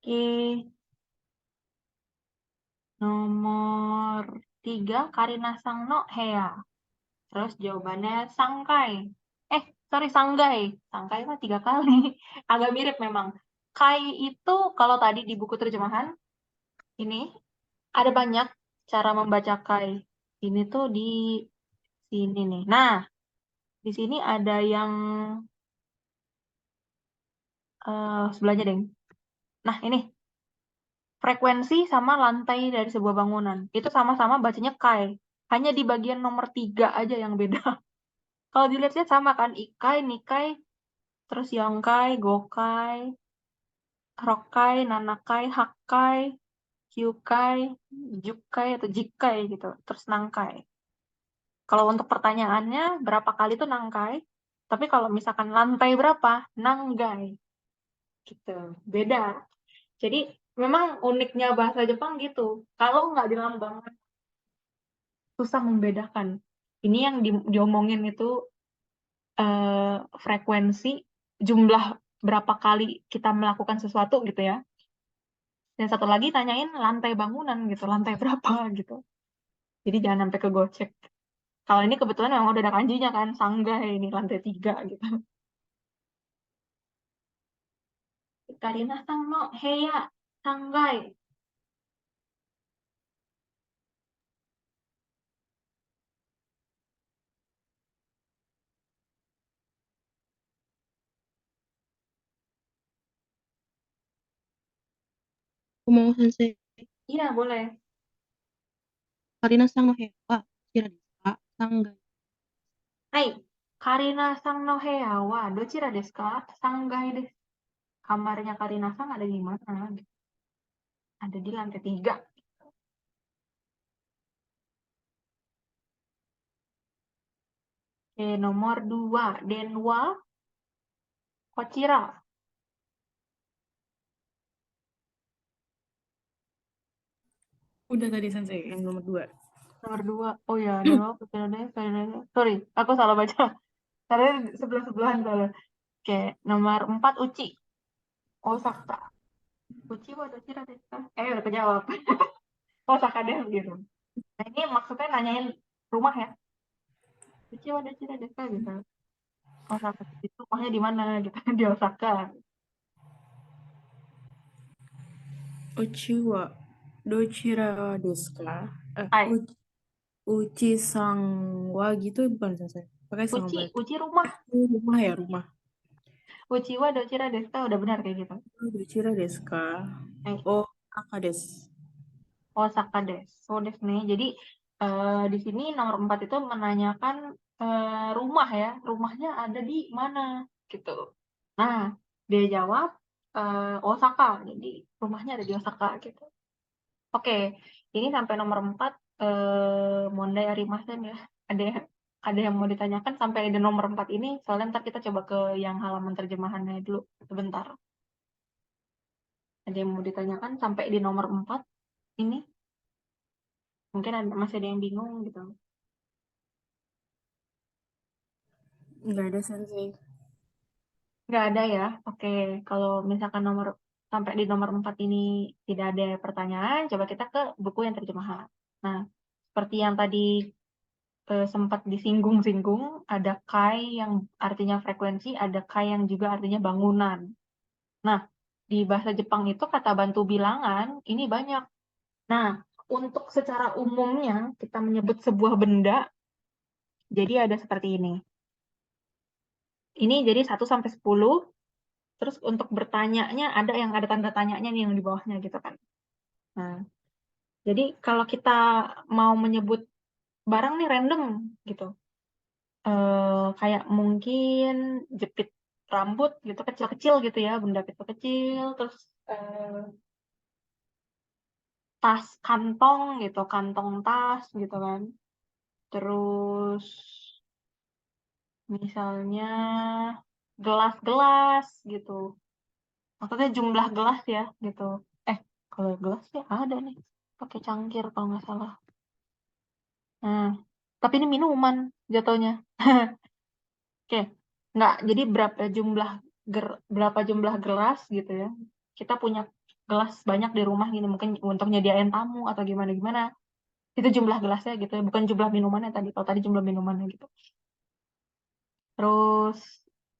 Oke, nomor 3 Karina Sangno Hea. Terus jawabannya Sangkai. Sorry, Sanggai. Sangkai mah 3 kali. Agak mirip memang. Kai itu kalau tadi di buku terjemahan, ini ada banyak cara membaca kai. Ini tuh di sini nih. Nah, di sini ada yang sebelahnya, Deng. Nah, ini frekuensi sama lantai dari sebuah bangunan. Itu sama-sama bacanya kai. Hanya di bagian nomor 3 aja yang beda. Kalau dilihat-lihat sama kan, ikai, nikai, terus yongkai, gokai, rokai, nanakai, hakkai, kyukai, jukai atau jikai gitu. Terus nangkai. Kalau untuk pertanyaannya berapa kali itu nangkai, tapi kalau misalkan lantai berapa, nanggai. Gitu. Beda. Jadi memang uniknya bahasa Jepang gitu. Kalau nggak dilambangkan, susah membedakan. Ini yang diomongin itu frekuensi, jumlah berapa kali kita melakukan sesuatu gitu ya. Dan satu lagi tanyain lantai bangunan gitu, lantai berapa gitu. Jadi jangan sampai kegocek. Kalau ini kebetulan memang udah ada kanjinya kan, sanggai ini lantai 3 gitu. Karina sang no heya sanggai. Aku mau sensei. Iya, boleh. Karina sang no he wa dochira desu ka? Sanggai. Hai, Karina sang no heya wa dochira desu ka? Sanggai desu. Kamarnya Karina sang ada di mana? Ada di lantai 3. Oke, nomor 2 Denwa Kochira. Udah tadi sensei yang nomor 2. Nomor 2. Oh ya, Denwa Kochira desu. Sorry, aku salah baca. Karena sebelah-sebelahan salah. Oke, nomor 4 Uchi. Osaka. Uchi wa dochira desu ka? Udah kejawab. Osaka desu gitu. Nah, ini maksudnya nanyain rumah ya. Uchiwa dochira desu ka gitu. Osaka itu rumahnya di mana gitu. Di Osaka. Uchiwa dochira desu ka? Hai, Uchi-san wa gitu bukan sensei. Pakai sang berarti. Uchi rumah. Rumah ya, rumah. Uchiwa dochira desu ka udah benar kayak gitu. Dochira desu ka? Eh, Oh, Osaka desu. Osaka desu. So desu nih. Jadi di sini nomor 4 itu menanyakan rumah ya. Rumahnya ada di mana gitu. Nah, dia jawab Osaka. Jadi rumahnya ada di Osaka gitu. Oke, ini sampai nomor 4 mondai arimasen ya. Ada ada yang mau ditanyakan sampai di nomor 4 ini, soalnya ntar kita coba ke yang halaman terjemahannya dulu sebentar. Ada yang mau ditanyakan sampai di nomor 4 ini? Mungkin masih ada yang bingung gitu. Nggak ada sensei. Nggak ada ya? Oke, kalau misalkan sampai di nomor 4 ini tidak ada pertanyaan, coba kita ke buku yang terjemahan. Nah, seperti yang tadi sempat disinggung-singgung, ada kai yang artinya frekuensi, ada kai yang juga artinya bangunan. Nah, di bahasa Jepang itu kata bantu bilangan ini banyak. Nah, untuk secara umumnya kita menyebut sebuah benda, jadi ada seperti ini. Ini jadi 1 sampai 10, terus untuk bertanyanya ada yang ada tanda tanyanya nih yang di bawahnya gitu kan. Nah, jadi kalau kita mau menyebut barang nih random gitu. Kayak mungkin jepit rambut gitu kecil-kecil gitu ya, benda kecil-kecil, terus tas kantong gitu, kantong tas gitu kan. Terus misalnya gelas-gelas gitu. Maksudnya jumlah gelas ya gitu. Kalau gelas sih ada nih, pakai cangkir kalau nggak salah. Nah, tapi ini minuman jatuhnya. Oke, nggak. Jadi berapa jumlah gelas gitu ya? Kita punya gelas banyak di rumah gini, mungkin untuk nyediain tamu atau gimana gimana. Itu jumlah gelasnya gitu ya, bukan jumlah minumannya tadi. Kalau tadi jumlah minumannya gitu. Terus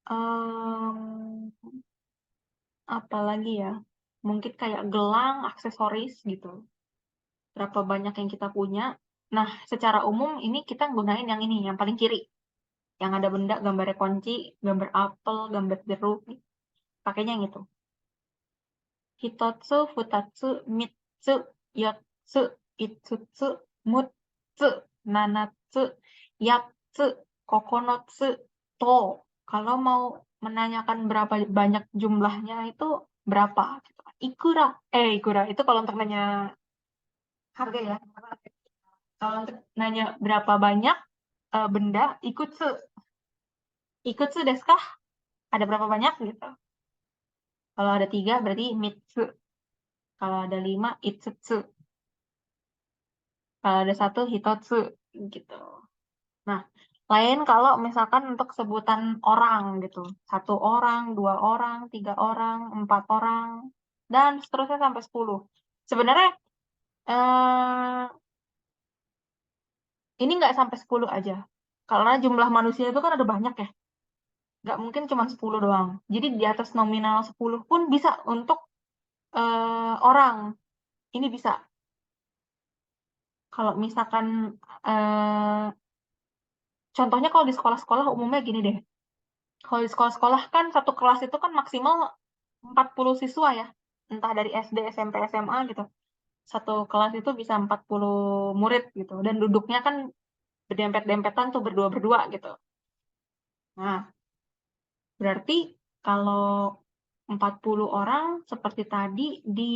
em, apa lagi ya? Mungkin kayak gelang, aksesoris gitu. Berapa banyak yang kita punya? Nah, secara umum ini kita gunain yang ini, yang paling kiri. Yang ada benda, gambarnya kunci, gambar apel, gambar jeruk. Pakainya yang itu. Hitotsu, futatsu, mitsu, yotsu, itsutsu, mutsu, nanatsu, yatsu, kokonotsu, to. Kalau mau menanyakan berapa banyak jumlahnya itu berapa? Gitu. Ikura. Itu kalau untuk nanya harga ya. Kalau untuk nanya berapa banyak benda, ikutsu. Ikutsu desu kah? Ada berapa banyak gitu. Kalau ada 3 berarti mitsu. Kalau ada 5, itsutsu. Kalau ada 1, hitotsu gitu. Nah, lain kalau misalkan untuk sebutan orang gitu. 1 orang, 2 orang, 3 orang, 4 orang, dan seterusnya sampai 10. Sebenarnya eh, ini nggak sampai 10 aja. Karena jumlah manusia itu kan ada banyak ya. Nggak mungkin cuma 10 doang. Jadi di atas nominal 10 pun bisa untuk orang. Ini bisa. Kalau misalkan eh, contohnya kalau di sekolah-sekolah umumnya gini deh. Kalau di sekolah-sekolah kan satu kelas itu kan maksimal 40 siswa ya. Entah dari SD, SMP, SMA gitu. Satu kelas itu bisa 40 murid gitu. Dan duduknya kan berdempet-dempetan tuh berdua-berdua gitu. Nah, berarti kalau 40 orang seperti tadi di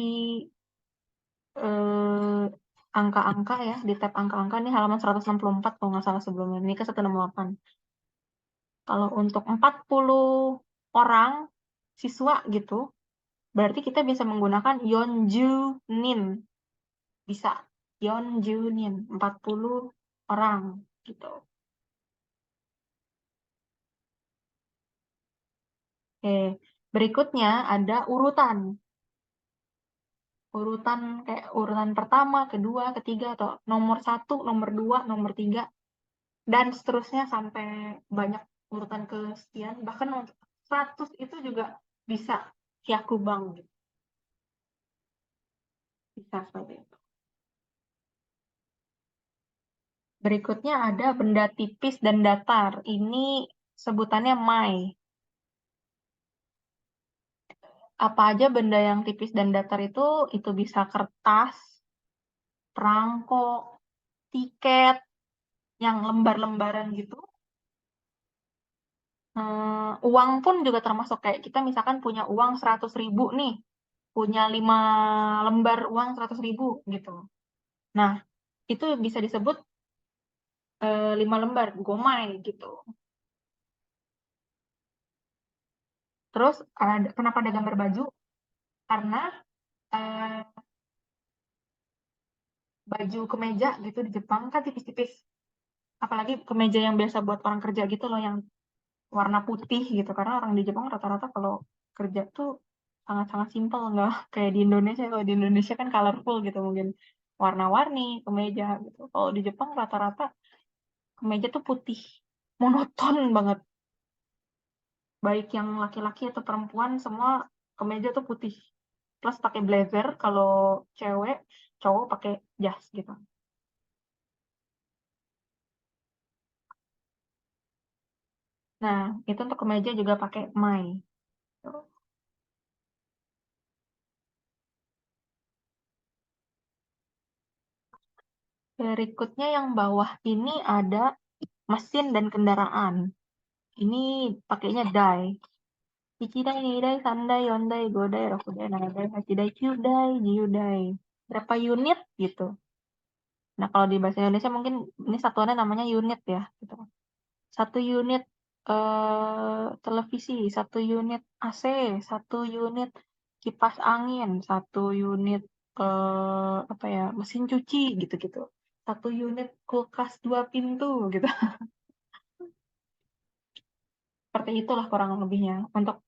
eh, angka-angka ya, di tab angka-angka ini halaman 164 kalau nggak salah sebelumnya. Ini ke 168. Kalau untuk 40 orang siswa gitu, berarti kita bisa menggunakan Yonjunin. Bisa. Yonjunin. 40 orang gitu. Oke. Berikutnya ada urutan. urutan kayak urutan pertama, kedua, ketiga, atau nomor 1, nomor 2, nomor 3, dan seterusnya sampai banyak urutan kesekian. Bahkan untuk 100 itu juga bisa Hyakubang gitu. Bisa seperti itu. Berikutnya ada benda tipis dan datar. Ini sebutannya mai. Apa aja benda yang tipis dan datar itu bisa kertas, perangko, tiket, yang lembar-lembaran gitu. Uang pun juga termasuk, kayak kita misalkan punya uang 100.000 nih, punya 5 lembar uang 100.000 gitu. Nah, itu bisa disebut 5 lembar gomai gitu. Terus kenapa ada gambar baju? Karena baju kemeja gitu di Jepang kan tipis-tipis. Apalagi kemeja yang biasa buat orang kerja gitu loh, yang warna putih gitu. Karena orang di Jepang rata-rata kalau kerja tuh sangat-sangat simpel, nggak kayak di Indonesia. Kalau di Indonesia kan colorful gitu, mungkin warna-warni kemeja gitu. Kalau di Jepang rata-rata kemeja tuh putih, monoton banget. Baik yang laki-laki atau perempuan, semua kemeja tuh putih. Plus pakai blazer kalau cewek, cowok pakai jas gitu. Nah, itu untuk kemeja juga pakai mai. Berikutnya yang bawah ini ada mesin dan kendaraan. Ini pakainya dai. Ichidai, nidai, sandai, yondai, godai, rokudai, naradai, hachidai, kyudai, jiudai. Berapa unit gitu. Nah, kalau di bahasa Indonesia mungkin ini satuannya namanya unit ya. Gitu. 1 unit televisi, 1 unit AC, 1 unit kipas angin, 1 unit apa ya, mesin cuci gitu-gitu. 1 unit kulkas 2 pintu gitu. Seperti itulah kurang lebihnya untuk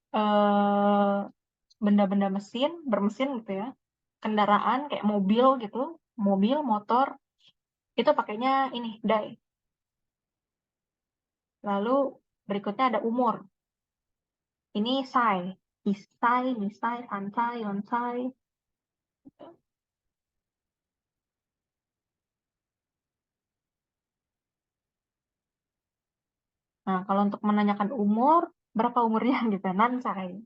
benda-benda mesin, bermesin gitu ya. Kendaraan kayak mobil gitu, mobil, motor, itu pakainya ini, dai. Lalu berikutnya ada umur. Ini sai. Isai, nisai, sansai, yonsai. Nah, kalau untuk menanyakan umur, berapa umurnya gitu, nansai.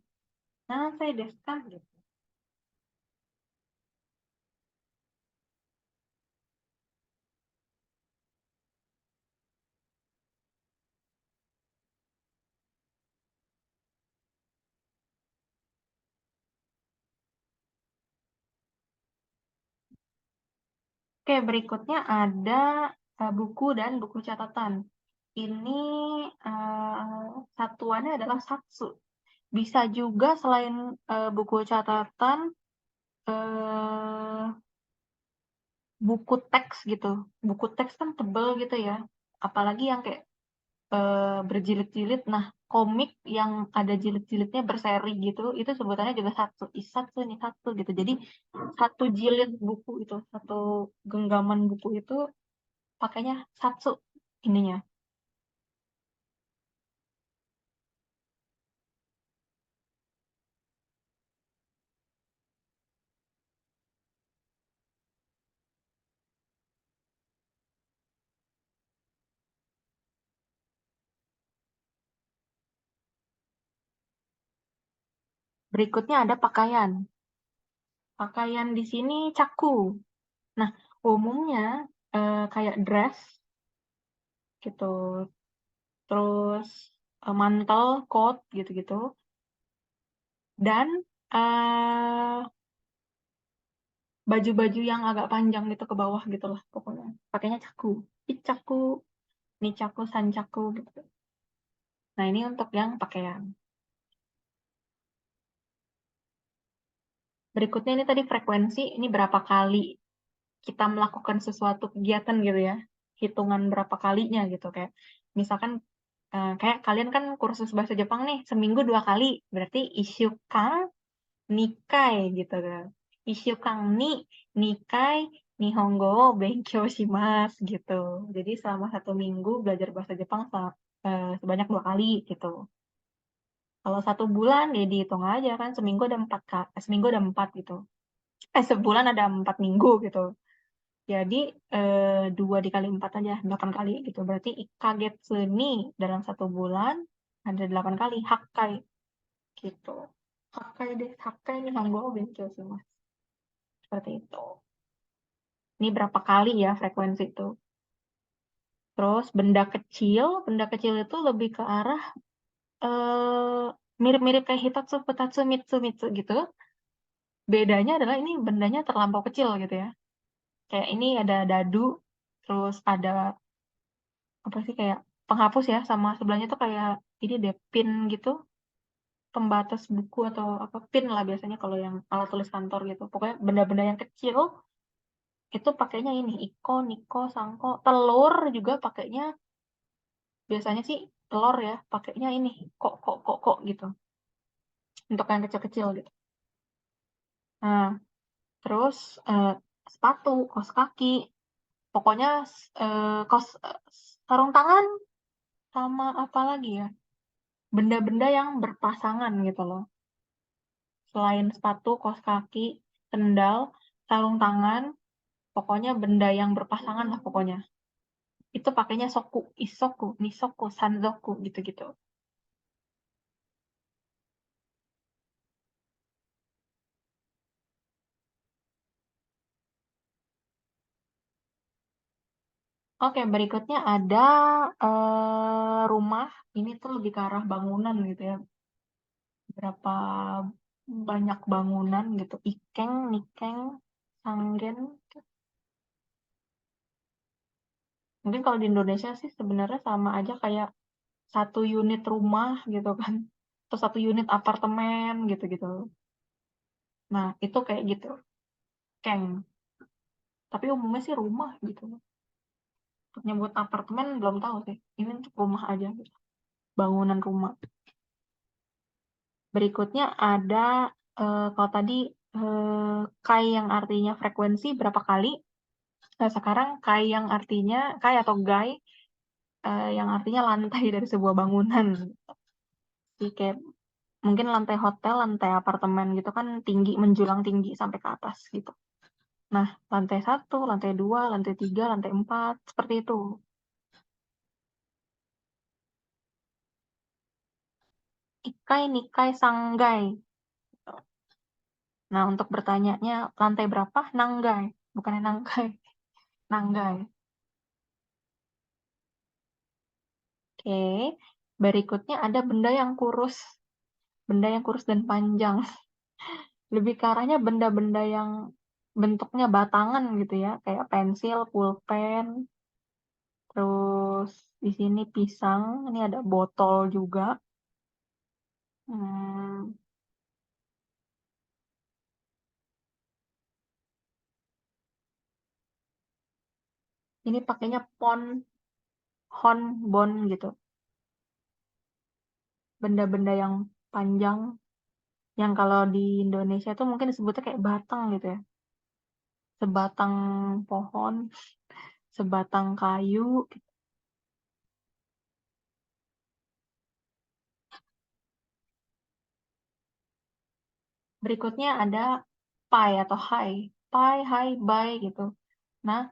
Nansai desu ka gitu. Oke, berikutnya ada buku dan buku catatan. Ini satuannya adalah satsu. Bisa juga selain buku catatan, buku teks gitu. Buku teks kan tebel gitu ya. Apalagi yang kayak berjilid-jilid. Nah, komik yang ada jilid-jilidnya berseri gitu, itu sebutannya juga satsu. Isatsu nih satsu gitu. Jadi 1 jilid buku itu, 1 genggaman buku itu pakainya satsu ininya. Berikutnya ada pakaian. Pakaian di sini caku. Nah, umumnya kayak dress gitu. Terus mantel, coat gitu-gitu. Dan baju-baju yang agak panjang gitu ke bawah gitu lah pokoknya. Pakainya caku. Icaku, nicaku, sancaku gitu. Nah, ini untuk yang pakaian. Berikutnya ini tadi frekuensi, ini berapa kali kita melakukan sesuatu kegiatan gitu ya. Hitungan berapa kalinya gitu, kayak misalkan kayak kalian kan kursus bahasa Jepang nih seminggu 2 kali, berarti ishukan nikai gitu kan. 1週間に2回Nihongo wo benkyou shimasu gitu. Jadi selama 1 minggu belajar bahasa Jepang sebanyak 2 kali gitu. Kalau 1 bulan ya dihitung aja kan seminggu ada 4 gitu. Sebulan ada 4 minggu gitu. Jadi 2 dikali 4 aja 8 kali gitu. Berarti kagetsu ni dalam 1 bulan ada 8 kali hakkai gitu. Hakkai Nihongo wo benkyou shimasu. Seperti itu. Ini berapa kali ya frekuensi itu. Terus benda kecil itu lebih ke arah mirip-mirip kayak Hitatsu, Futatsu, Mitsu gitu. Bedanya adalah ini bendanya terlampau kecil gitu ya. Kayak ini ada dadu, terus ada apa sih kayak penghapus ya, sama sebelahnya tuh kayak ini deh pin gitu, pembatas buku atau apa pin lah biasanya kalau yang alat tulis kantor gitu. Pokoknya benda-benda yang kecil itu pakainya ini iko, niko, sangko, telur juga pakainya biasanya sih telur ya, pakainya ini kok gitu. Untuk yang kecil-kecil gitu. Nah, terus sepatu, kaos kaki, pokoknya sarung tangan sama apa lagi ya? Benda-benda yang berpasangan gitu loh. Selain sepatu, kaos kaki, sendal, sarung tangan, pokoknya benda yang berpasangan lah pokoknya. Itu pakainya soku, isoku, nisoku, sanzoku gitu-gitu. Oke, berikutnya ada rumah. Ini tuh lebih ke arah bangunan gitu ya. Berapa banyak bangunan gitu. Ikeng, nikeng, sanggen. Mungkin kalau di Indonesia sih sebenarnya sama aja kayak 1 unit rumah gitu kan. Atau 1 unit apartemen gitu-gitu. Nah, itu kayak gitu. Keng. Tapi umumnya sih rumah gitu. Untuk nyebut apartemen belum tahu sih. Ini untuk rumah aja gitu. Bangunan rumah. Berikutnya ada kalau tadi kai yang artinya frekuensi berapa kali. Nah, sekarang kai yang artinya kai atau gai yang artinya lantai dari sebuah bangunan. Jadi kayak mungkin lantai hotel, lantai apartemen gitu kan tinggi, menjulang tinggi sampai ke atas gitu. Nah, lantai 1, lantai 2, lantai 3, lantai 4, seperti itu. Ikai, nikai, sanggai. Nah, untuk bertanyanya lantai berapa? Nanggai, bukannya nanggai. Nanggai. Oke, berikutnya ada benda yang kurus. Benda yang kurus dan panjang. Lebih ke arahnya benda-benda yang bentuknya batangan gitu ya, kayak pensil, pulpen, terus di sini pisang, ini ada botol juga. Hmm, ini pakainya pon, hon, bon gitu. Benda-benda yang panjang, yang kalau di Indonesia tuh mungkin disebutnya kayak batang gitu ya. Sebatang pohon, sebatang kayu. Berikutnya ada pai atau hai. Pai, hai, bai gitu. Nah,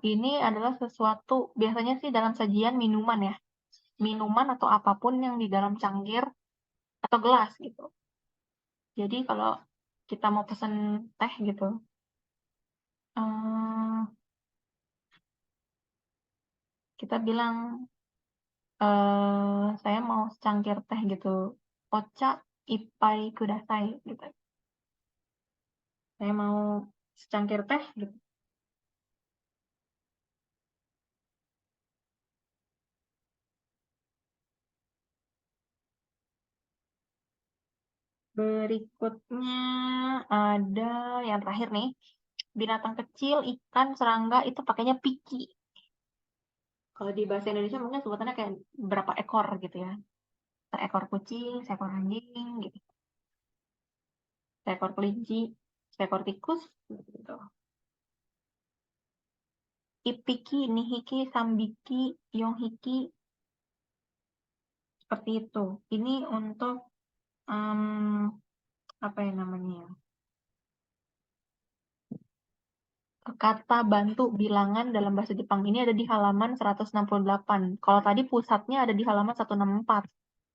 ini adalah sesuatu, biasanya sih dalam sajian minuman ya. Minuman atau apapun yang di dalam cangkir atau gelas gitu. Jadi kalau kita mau pesen teh gitu, kita bilang, saya mau secangkir teh gitu. Ocha ippai kudasai gitu. Saya mau secangkir teh gitu. Berikutnya ada yang terakhir nih. Binatang kecil, ikan, serangga itu pakainya piki. Kalau di bahasa Indonesia mungkin sebutannya kayak berapa ekor gitu ya. Seekor kucing, seekor anjing gitu. Seekor kelinci. seekor tikus gitu. Ipiki, nihiki, sambiki, yonghiki, seperti itu. Ini untuk apa ya namanya ya? Kata bantu bilangan dalam bahasa Jepang ini ada di halaman 168. Kalau tadi pusatnya ada di halaman 164.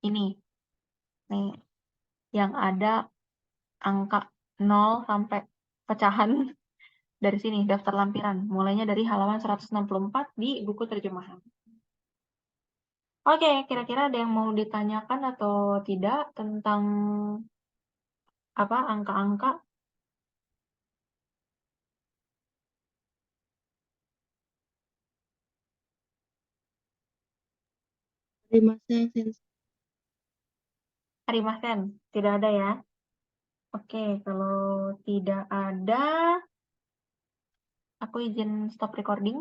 Ini. Nih, yang ada angka 0 sampai pecahan dari sini, daftar lampiran. Mulainya dari halaman 164 di buku terjemahan. Oke, kira-kira ada yang mau ditanyakan atau tidak tentang apa angka-angka? Arimasen, Sensei. Arimasen, tidak ada ya? Oke, kalau tidak ada, aku izin stop recording.